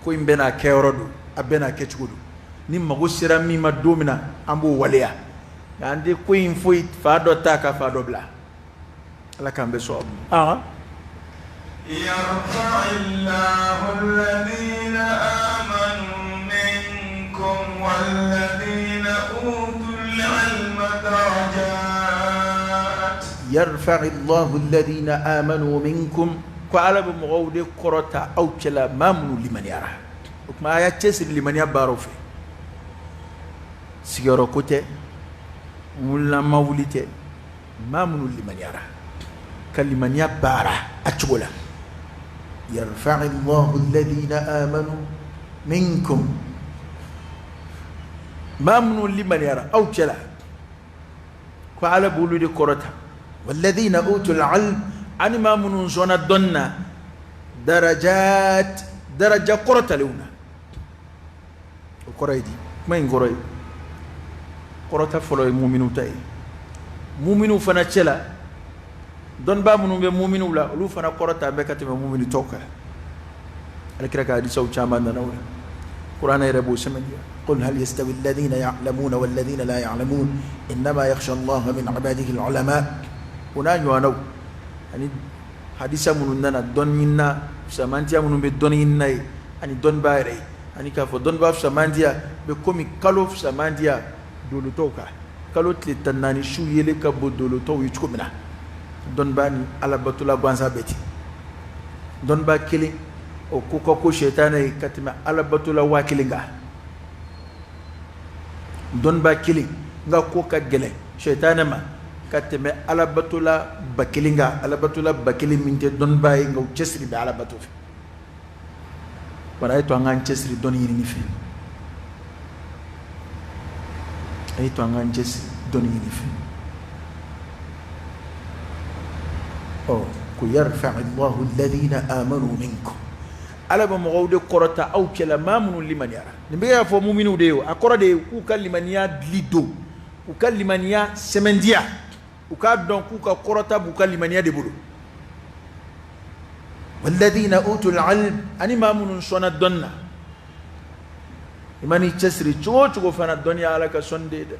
[SPEAKER 2] ko imbena kewrodu abena kechudu ni mago sira mi ma domina ambo waleya ande ko info fa do taka fa do bla ala kambe so
[SPEAKER 1] yarfa'illahu alladhina amanu minkum walladhina utul ilma darajat
[SPEAKER 2] yarfa'illahu alladhina amanu minkum ko ala bu mawde korota aw cela mamnu liman yara ma ya cesir liman ya barofe sigaro kote mulla mawlite mamnu liman yara kaliman ya bara achugola yarfa'illahu alladhina amanu minkum mamnu liman yara aw cela ko ala bulude korota walladhina utul ilm ani mamnu zona donna darajat daraja korota leuna o koraydi may ngoroy korota folo mu'minu tay mu'minu fana cela don ba munu be mu'minu la lu fana korota be katime mu'minu toka alkira ka di saw chama na nawla qur'ana yarabu samaniya qul hal yastawi alladhina ya'lamuna wal ladhina la ya'lamun inma yakhsha allaha min 'ibadihi al ulama unanyu anaw ani hadisa munu nana don minna samantia munu be don yinnay ani don bayre ani ka fo don ba samantia be komi kalo samantia dolu toka kalo tli tanani shu yele ka bodolo to wi chukumina don bani ala batula gwanza beti don ba kili o ko ko shaytana katima ala batula wakilinga don ba kili nga ko ka gele shaytana ma katime ala batula bakilinga ala batula bakili minte don ba nga chesri be ala batu para to ngan chesri don yini ni fi ay to ngan chesri don yini fi oh ku yarfa Allahu alladhina amanu minkum ala ba mawde korota aw kala mamunu liman yara nimbe ya fo mu'minu de yo akora de ku kalimaniya lido ku kalimaniya semendia ku ka don ku ka korota bu kalimaniya de bulu walladhina utul ilm ani mamunun sona donna imani chesri chocho fana dunya ala ka sonde de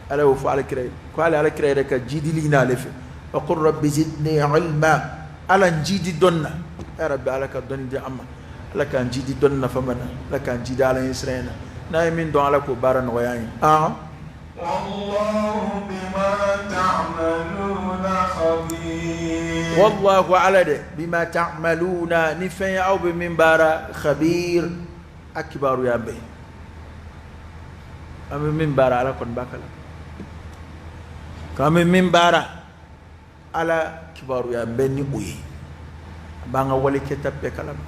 [SPEAKER 2] ala wo fa ala kire ko ala kire ka jidilina lefe وقل رب زدني علما على نجيدي دنا يا رب على كدني دي أما لك نجيدي دنا فمنا لك نجيدي على يسرنا نايمين دون على كبارن وياين
[SPEAKER 1] والله بما تعملون خبير
[SPEAKER 2] والله على ده بما تعملون نفيا أو بمنبارا خبير أكبر يا بي أم منبارا على كن باكلا كم منبارا ala kibaru ya benni uyi banga wali ketabe kalam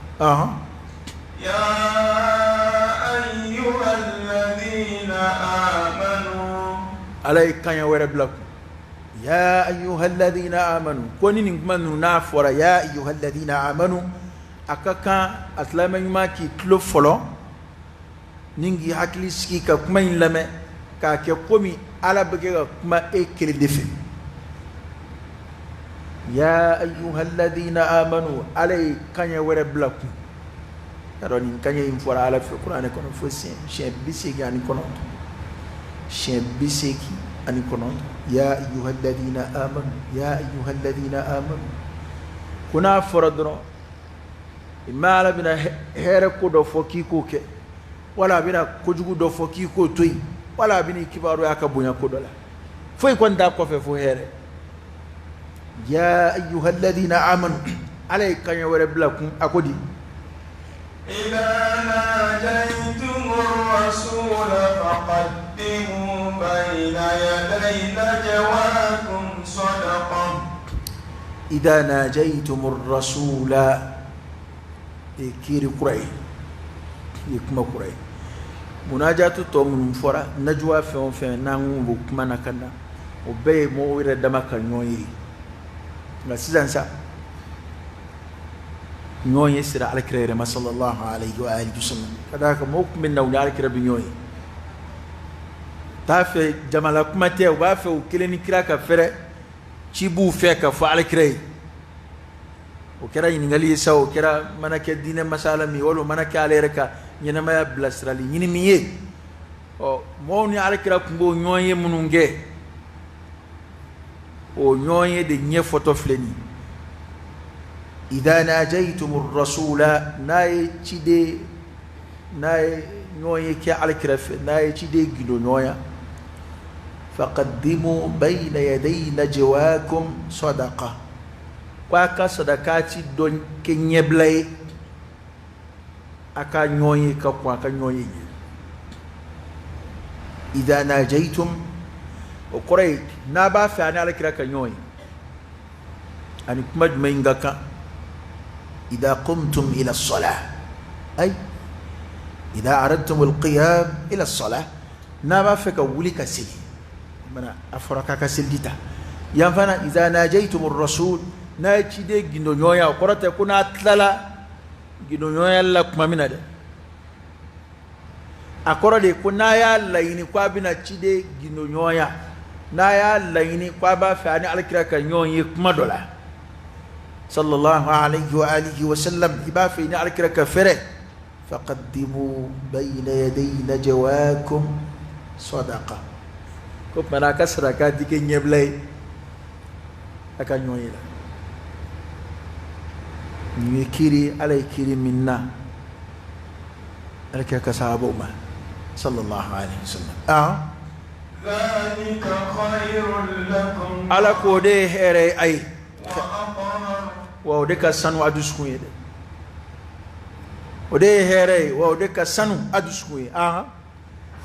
[SPEAKER 1] ya ayyuhalladhina amanu
[SPEAKER 2] alay kanya wara blak ya ayyuhalladhina amanu koni ni manu na fora ya ayyuhalladhina amanu akaka aslama yumaki klo folo ningi hakli ski ka kuma lame ka ke komi ala bege kuma e kele defe يا أيها الذين آمنوا علي كان يوري بلاكم تروني كان ينفر على في القرآن يكون فسين شيء بيسيكي أني كنون شيء بيسيكي أني كنون يا أيها الذين آمنوا يا أيها الذين آمنوا كنا فردنا إما على بنا هيركو دو فوكيكو كي ولا بنا كجو دو فوكيكو توي ولا بنا كبارو يكا بنيا كودولا فوي كون دا كوفي فو هيري يا أيها الذين آمنوا عليك أن يوربلكم أكودي
[SPEAKER 1] إذا ناجيتم الرسول فقدموا بين يدي نجواكم صدقة
[SPEAKER 2] إذا ناجيتم الرسول كيري قرأي يكما قرأي مناجاة توم فرا نجوا فين نعم بكمانا كنا وبي موير دمك نوي مسيزان سا نوي سرا على كريره ما صلى الله عليه واله وسلم كذاك موك من نو على كريره نوي تافي جمالك متى وبافي وكلني كراكا فره تشيبو فيك فعلى كري وكرا ينغلي سو كرا منك الدين مسالمي ولو منك على ركا ينما بلاسرالي ينمي او موني على كرا كمبو نوي منونغي o ñoye de ñe photo fleni idha najaytumur rasula naye cide naye ñoye ke alkirafe naye cide gido ñoya faqaddimu bayna yaday najwakum sadaqa kwa ka sadakati don ke ñeblay aka ñoye ka kwa ka ñoye idha najaytum o koray na ba fa ana ala kira kanyoy ani kuma mainga ka idha qumtum ila as-salah ay idha aradtum al-qiyam ila as-salah na ba fa ka wuli ka sili mana afraka ka sildita yan fana idha najaytum ar-rasul na ci de gindo nyoya korata kuna tlala gido nyoya la kuma mina de akoro de ko na ya layini kwa bina chide gido nyoya na ya layini kwa ba fa ni alkira ka nyoyi kuma dola sallallahu alayhi wa alihi wa sallam iba fi ni alkira ka fere faqaddimu bayna yaday najwaakum sadaqa ko mana ka sadaka dike nyeblay aka nyoyi la ni kiri alay kiri minna alkira ka sahabo ma sallallahu alayhi wa sallam
[SPEAKER 1] ذلك خير لكم
[SPEAKER 2] ala ko de here ay
[SPEAKER 1] وأطهر
[SPEAKER 2] wa de ka sanu adusku yede o de here wa de ka sanu adusku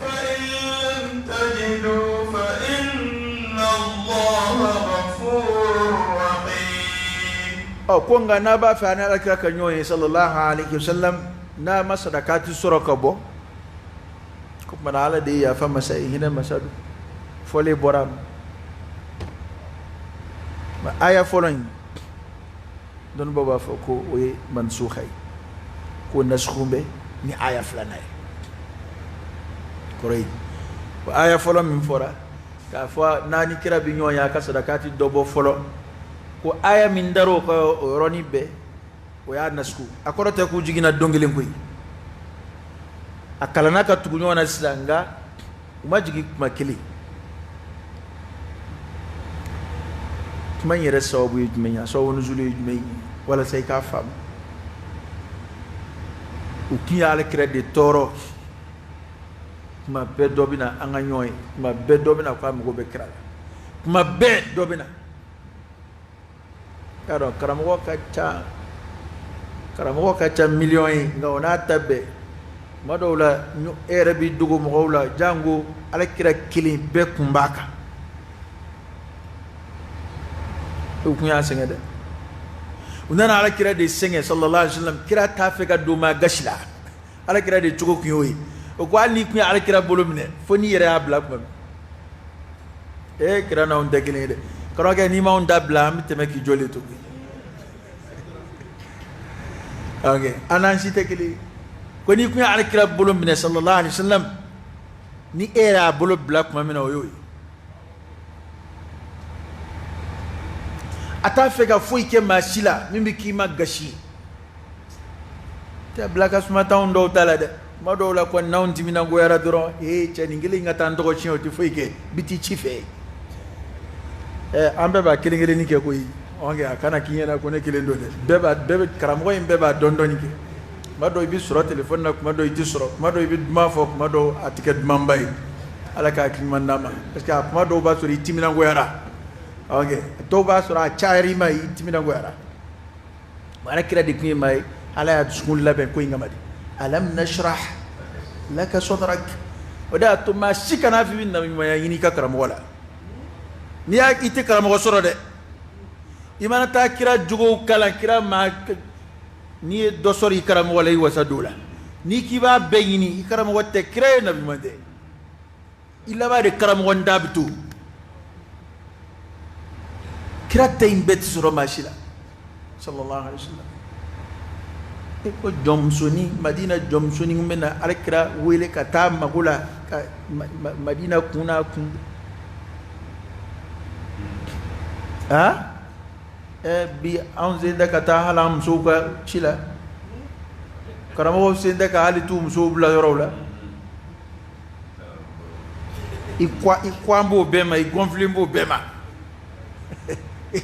[SPEAKER 1] فإن لم تجدوا فإن الله غفور رحيم
[SPEAKER 2] ko nga na ba fa na alkira ka nyoye sallallahu alaihi wasallam na masadakati suraka bo ko mana ala de ya fa masai hina masadu fole boram ma aya folon don baba fa ko oye mansukhay ko naskhumbe ni aya flanay korey wa aya folon min fora ka fa nani kira bi nyoya ka sadakati dobo folo ko aya min daro ko roni be o ya nasku akoro te ku jigina dongilen koy akalana ka tugunyo na silanga umajigi makili man yere sawabu yujmenya sawabu nuzulu yujmenya wala say ka fam u kiya ala crédit toro ma be dobina anga nyoy ma be dobina ko am go be kra ma be dobina karo karamo ka cha million nga ona tabbe madola ñu ere bi dugu mo la jango ala kira kilin be kumbaka o kunya senga de unana ala kira de senga sallallahu alaihi wasallam kira ta fe ga do ma gashla ala kira de tugo kuyoyi o ko ali kunya ala kira bolumne foni yere abla ko kira na on degene de karo ga ni ma on dabla mi teme ki jole to okay anan si tekili ko ni kunya ala kira bolumne sallallahu alaihi wasallam ni era bolo black ma mina oyoyi ata fega foi ke masila mimi ki magashi ta blaka sumata ondo tala de mado la ko naunti mina go yara doro chani ngili ngata ndoko chin oti foi ke biti chife ambe ba kilingiri ni ke ko yi onge akana kinyana ko ne kilendo de bebe karamo ko beba dondoni ke mado ibi sura telephone na mado iti sura mado ibi ma fo mado atiket mambay ala ka kin mandama parce que mado ba sura timina go yara okay to ba sura chairi mai timina go yara mara kira de kuy mai ala ya tsul labe ko ngamadi alam nashrah laka sadrak wada to ma shikana fi min nabi ma yini ka karamo wala ni ya ite karamo sura de imana ta kira jugo kala kira ma ni dosori karamo wala wasa dola ni kiba bayini karamo wote kire nabi mande illa ba de karamo wanda bitu kira tay bet sura mashila sallallahu alaihi wasallam ko jomsoni madina jomsoni mena alkira wele kata magula madina kuna kun bi anze da kata halam suka chila karamo sende ka halitu msobla yorowla ikwambo bema igonflimbo bema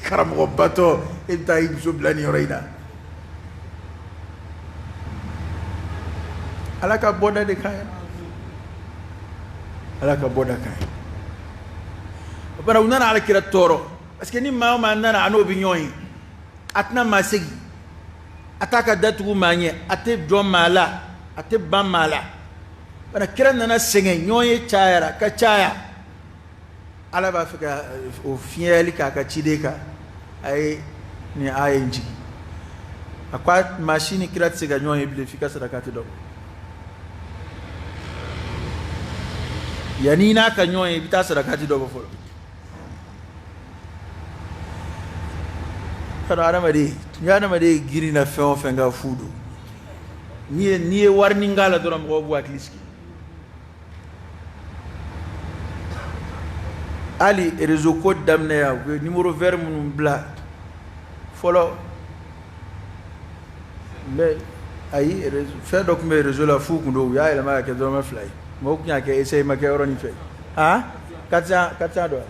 [SPEAKER 2] karamo bato ita msobla ni yorina alaka boda de kaya alaka boda kaya para unana ala kira toro parce que ni ma nana ano binyoyi atna masegi ataka datu manye ate do mala ate ban mala para kira nana senge nyoye chayara ka chaya ala ba fika o fieli ka chideka ay ni ayenji akwa machine kira tsega nyoye bile fika sadakati do yani na ka nyoye bita sadakati do bo folo kana adamade giri na fɛn o fɛn ka fu don ni warni ngala doram go bu akliski ali réseau code damne ya numéro vert mun bla follow mais ay fait donc mes réseau la fou kundo ya ila ma ke do ma fly mo kunya ke essaye ma ke oroni fe ah 400 dollars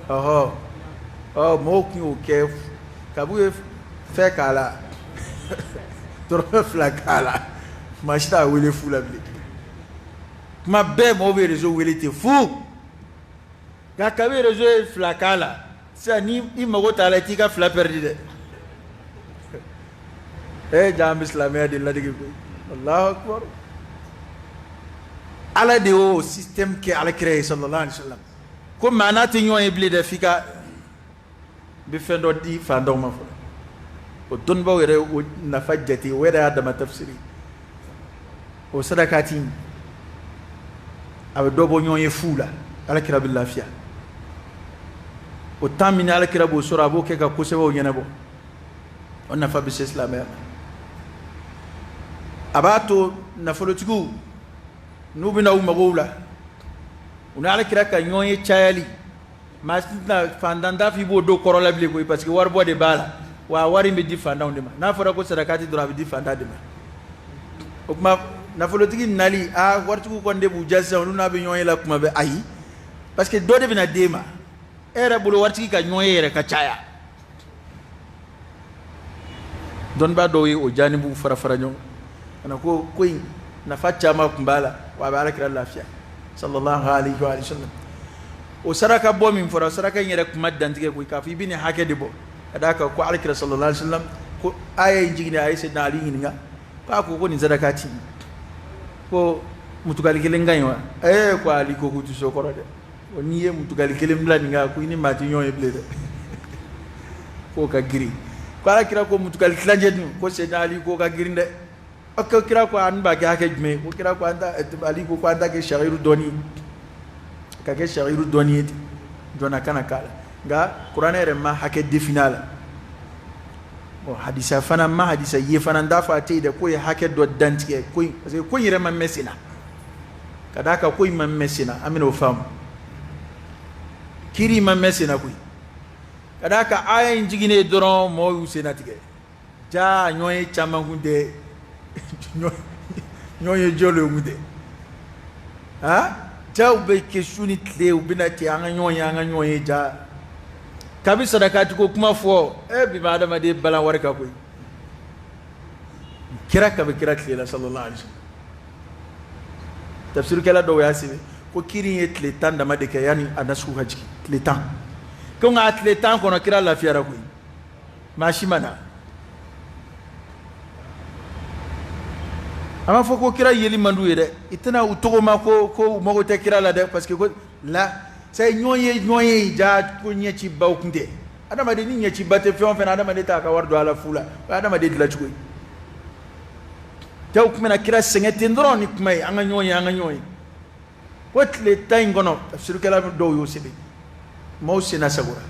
[SPEAKER 2] oh mo kunyo ke kabu fait kala do ma fly kala machita wele fou la blé ma be mo be réseau wele te fou ga kabe réseau flakala ça ni imago tala tika fla perdu de jam islamia de la digi Allahu akbar ala de o système que ala créé sallallahu alayhi wasallam ko manati ñoy blé de fika bi fendo di fando ma fo o don ba wéré o nafajjati wéré adama tafsiri o sadakati abe dobo ñoy fula ala kira billah fiya o tamini ala kira bo sura bo ke ka kusebo nyana bo on nafa bi islamia abato na folotigu nubina umagula una ala kira ka ñoy chayali masna fandanda fi bo do korola bile ko parce que war bo de bala wa wari mi di fanda on de ma na fora ko sadakati dura bi di fanda de ma o kuma na folotigi nali a wartugo konde bu jassa on na be ñoy la kuma be ayi parce que do de bina dema era bulu wartigi ka ñoy re ka chaya don ba do yi o janibu fara ñoo ana ko koy na facca ma kumbala wa baraka lafiya sallallahu alaihi wa sallam o saraka bo min fora saraka nyere kuma dantige ko ka fi bini hake de bo adaka ko alkira sallallahu alaihi wasallam ko ayi jigni ayi sayyidina ali hinga ka ko ni zarakati ko mutugali kelenga yo ko ali ko kutu sokoro de o niye mutugali kelembla ninga ko ni mati nyoy blede ko ka giri ko alkira ko mutugali klanje ko sayyidina ali ko ka giri de ok kira ko an ba ga kejme ko kira ko anda ali ko anda ke shariru doni ka ke shariru doni dona kana kala ga qur'ana re ma hake definala o hadisa fana ma hadisa ye fana ndafa te de ko ye hake do dantike ko parce que ko yire man mesina kada ka ko man mesina amino fam kiri man mesina ko kada ka ayin jigine doron mo usena tige ja nyoy chamangunde ñoy jolo mude ha taw be ke suni tle ubinati anga ñoy ja kabi sadakati ko kuma fo bi madama de bala warka ko kira ka be kira tle sallallahu alaihi wasallam tafsir kala do yasibe ko kiri ye tle tan da made ke yani anasu haji tle tan ko nga tle tan ko no kira la fiara ko mashi mana ama foko kira yeli mandu yede itana utogo ma ko mogo te kira la de parce que ko la say ñoye ja ko ñeci bawkunde adama de ni ñeci batte fi on fe adama de ta ka wardo ala fula adama de la chugo taw kuma na kira sengete ndoro ni kuma anga ñoye wat le tay ngono tafsir kala do yo sebe mo sina sagura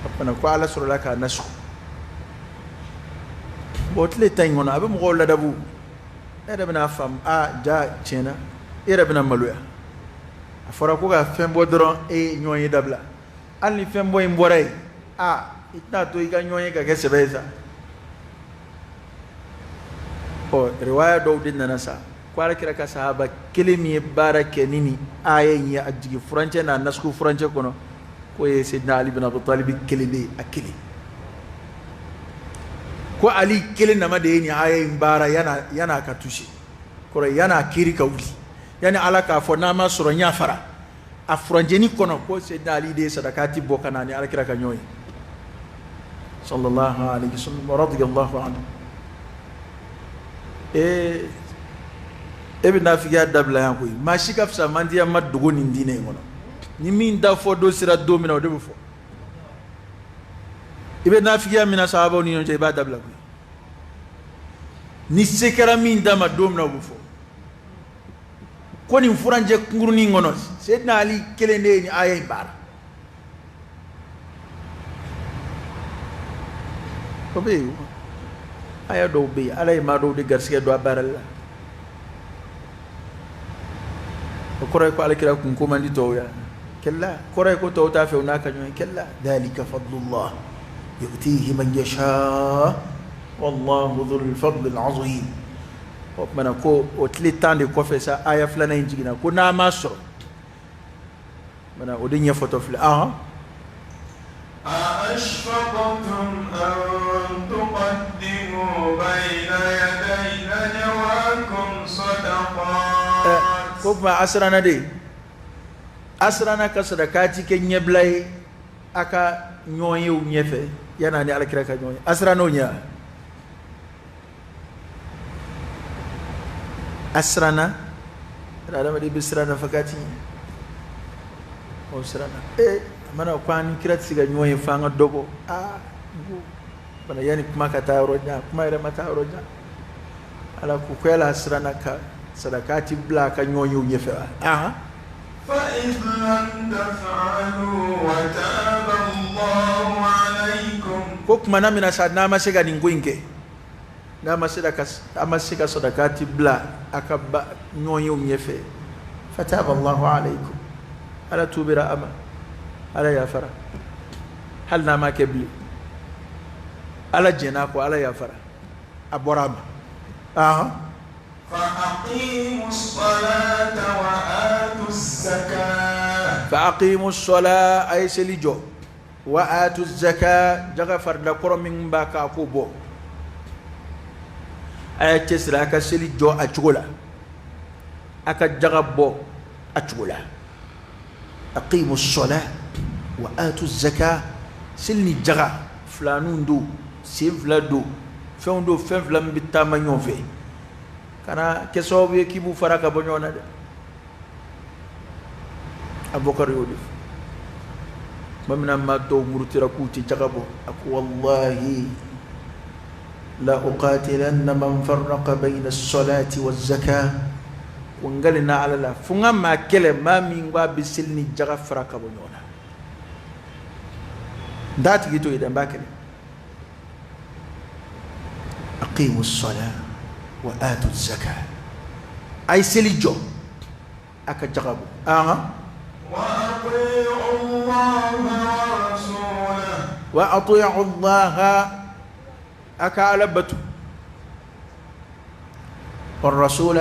[SPEAKER 2] apana ko ala sura la ka nasu botle tay ngono abe mo la dabu era bina fam ja chena era bina maluya afora ko ga fembo dron ñoyi dabla alni fembo imboray itna to iga ñoyi ga gesebeza o riwaya do din nasa kwara kira ka sahaba kelimi barake nini ayen ya ajigi france na nasku france kono ko ye sayyidina ali bin abi talib kelimi akili ko ali kelen na made ni ayen bara yana ka tushe ko yana kiri ka wuli yani ala ka fo na ma soro nya fara afranjeni kono ko sayyidina ali de sadakati bokana ni ala kira ka nyoy sallallahu alaihi wasallam radiyallahu anhu ebe na fiya dabla yan ko ma shika fsa mandiya madugo ni ndine ngono ni min da fo do sira do mina o de fo ibe na fiya mina sahaba ni yonje ba dabla ko ni sekara min da ma do mina o fo ko ni furanje ngurni ngono sayyidina ali kelende ni aya bara ko be aya do be alay ma do de garsiga do baralla ko ray ko alkira kun ko mandi to ya kella ko ray ko to ta fe unaka nyoy kella dalika fadlullah yu'tihi man yasha wallahu dhul fadl alazim ko mana ko o tlitande ko fe sa aya flana injigina ko na maso mana o de nya photo fla
[SPEAKER 1] أأشفقتم أن تقدموا بين يدي نجواكم صدقات
[SPEAKER 2] كوكما أسرانا دي أسرانا كصدقاتي كي نبلاي أكا نيوي ونيفي يناني على كراكا نيوي أسرانا نيا أسرانا لا ما دي بسرانا فكاتي أو سرانا mana kwani kirat siga nyoy fanga dogo bana yani kuma ka taroja kuma ira mata roja ala ku kwela asrana ka sadakati bla ka nyoy nyefe fa
[SPEAKER 1] إذ لم تفعلوا وتاب الله عليكم
[SPEAKER 2] kok mana mina sadna masega ningoinge na maseda kas amasega sadakati bla akaba nyoy nyefe fataba Allah alaykum ala tubira ama ala ya fara hal na ma kebli ala jena ko ala ya fara aborama
[SPEAKER 1] فأقيموا الصلاة وآتوا الزكاة
[SPEAKER 2] فأقيموا الصلاة أي سليجو وآتوا الزكاة جغفر لكرم من باكا كوبو أي تسرى كسليجو أجولا أكا جغبو أجولا أقيموا الصلاة وآتوا الزكاة سلني جغا فلانون دو سيفلا دو فون دو فنفلا مبتاما ينفي كان كسوبي كيبو فراكا بنيونا دي أبو بكر يودف ممنا ما تو مرترا كوتي جغبو أكو والله لا أقاتلن من فرق بين الصلاة والزكاة ونقلنا على لا فنغا ما كلم ما من باب سلني جغا فراكا بنيونا دات جيتو إذا باكني أقيموا الصلاة وآتوا الزكاة أي سليجو أكا جغبو
[SPEAKER 1] وأطيعوا الله ورسوله
[SPEAKER 2] وأطيعوا الله أكا لبتو والرسول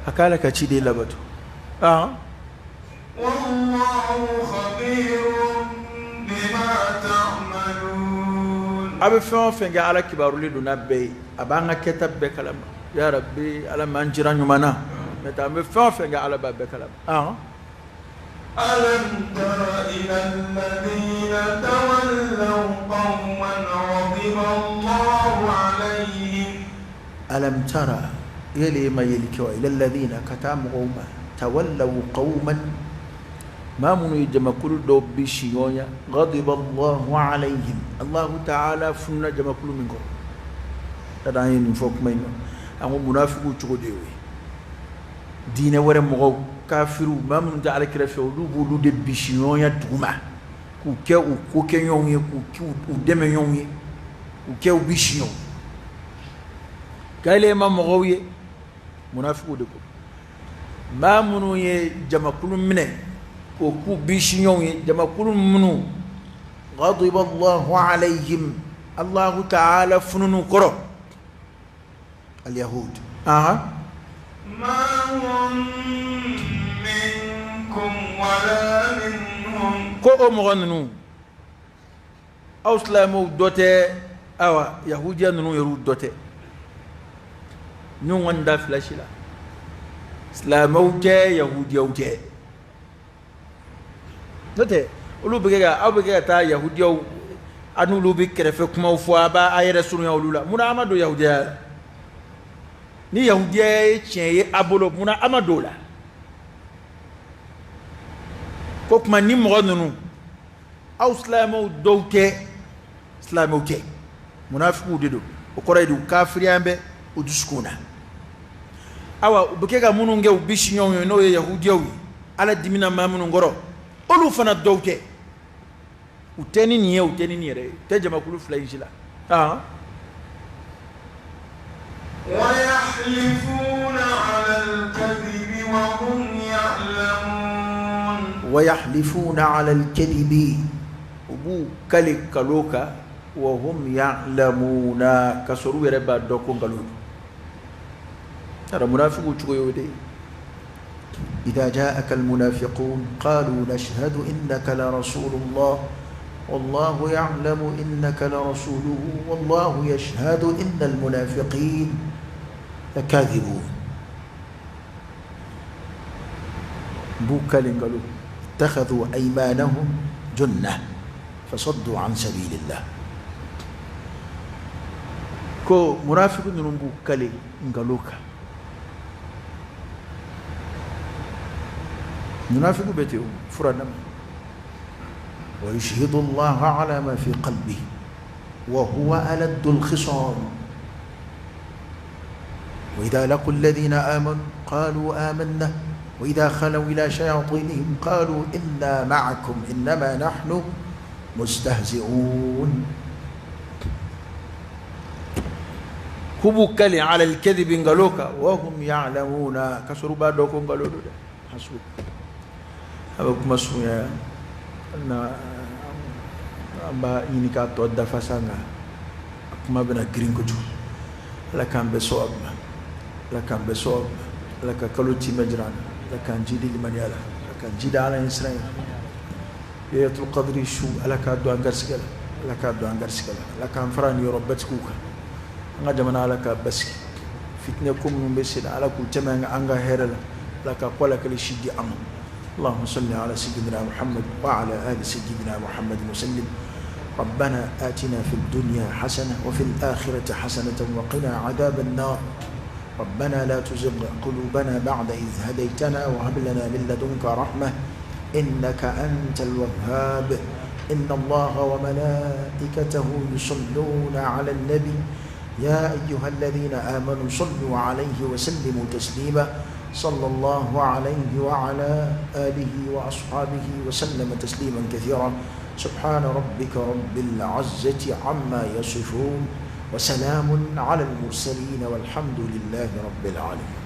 [SPEAKER 2] أكا لك تشيدي لبتو
[SPEAKER 1] والله خبير بما تعملون
[SPEAKER 2] أبي فهم فنجا على كبار لي دون أبي أبانا كتب بكلام يا ربي على ما نجران يمنا متى أبي فهم فنجا على باب بكلام
[SPEAKER 1] ألم تر إلى الذين تولوا قوما غضب الله عليهم
[SPEAKER 2] ألم ترى يلي ما يلكوا إلى الذين كتاموا قوما تولوا قوما ما من يجمع كل دوب بشيويا غضب الله عليهم الله تعالى فنا جمع كل منكم تدعين فوق منه أمو منافقو تقولي دين ورا مغو كافرو ما من تعالى كلا في ولو بولو دب بشيويا تقوما كوكا يومي كودم يومي كوكا بشيو قال ما مغوي منافقو دكو ما منو يجمع كل منه وكو بيشنيون جما كل منو غضب الله عليهم الله تعالى فنون كرو اليهود
[SPEAKER 1] ما هم منكم ولا منهم
[SPEAKER 2] كو مغننو أو سلامو دوتي أو يهوديا نو يرود دوتي نو وندا فلاشلا سلامو جي يهوديا وجي note ulu bigega abigega ta yahudiyo anu lu bi kerefe kuma fu aba ayere sunu ya ulula muna amado yahudiya ni yahudiya cheye abolo muna amado la ko kuma ni mo nunu aw islamu dowte islamu ke munafiqu dedo o koraydu kafiriyambe o duskuna awa bigega munu ngew bishinyo no yahudiyo ala dimina mamunu ngoro olu fana dowte uteni niye re te jama kulu fula injila
[SPEAKER 1] ويحلفون على الكذب وهم يعلمون
[SPEAKER 2] ويحلفون على الكذب وبو كالي كالوكا وهم يعلمون كسروا يربا دوكون كالوكا ترى منافق وشوي إذا جاءك المنافقون قالوا نشهد إنك لرسول الله والله يعلم إنك لرسوله والله يشهد إن المنافقين لكاذبون بوكالين قالوا اتخذوا أيمانهم جنة فصدوا عن سبيل الله كو منافق نرمبو كالي نقالوك منافق بيتيو فرنم ويشهد الله على ما في قلبه وهو ألد الخصام وإذا لقوا الذين آمنوا قالوا آمنا وإذا خلوا إلى شياطينهم قالوا إنا معكم إنما نحن مستهزئون كبوكلي على الكذب قالوك وهم يعلمون كسروا بعدكم قالوا حسبك أبوك مسويا na amba ini ka to da fasanga kuma bena green ko ju la kambe so la ka kaluti majran la kan jidi limaniala la kan jida ala israel yatul qadri shu ala ka do angar sigala la kan farani robet kuka nga jamana ala ka baski fitne kum no besil ala ku temanga anga herala la ka kola kali shidi am اللهم صل على سيدنا محمد وعلى آل سيدنا محمد وسلم ربنا آتنا في الدنيا حسنة وفي الآخرة حسنة وقنا عذاب النار ربنا لا تزغ قلوبنا بعد إذ هديتنا وهب لنا من لدنك رحمة إنك أنت الوهاب إن الله وملائكته يصلون على النبي يا أيها الذين آمنوا صلوا عليه وسلموا تسليما صلى الله عليه وعلى آله وأصحابه وسلم تسليما كثيرا سبحان ربك رب العزة عما يصفون وسلام على المرسلين والحمد لله رب العالمين.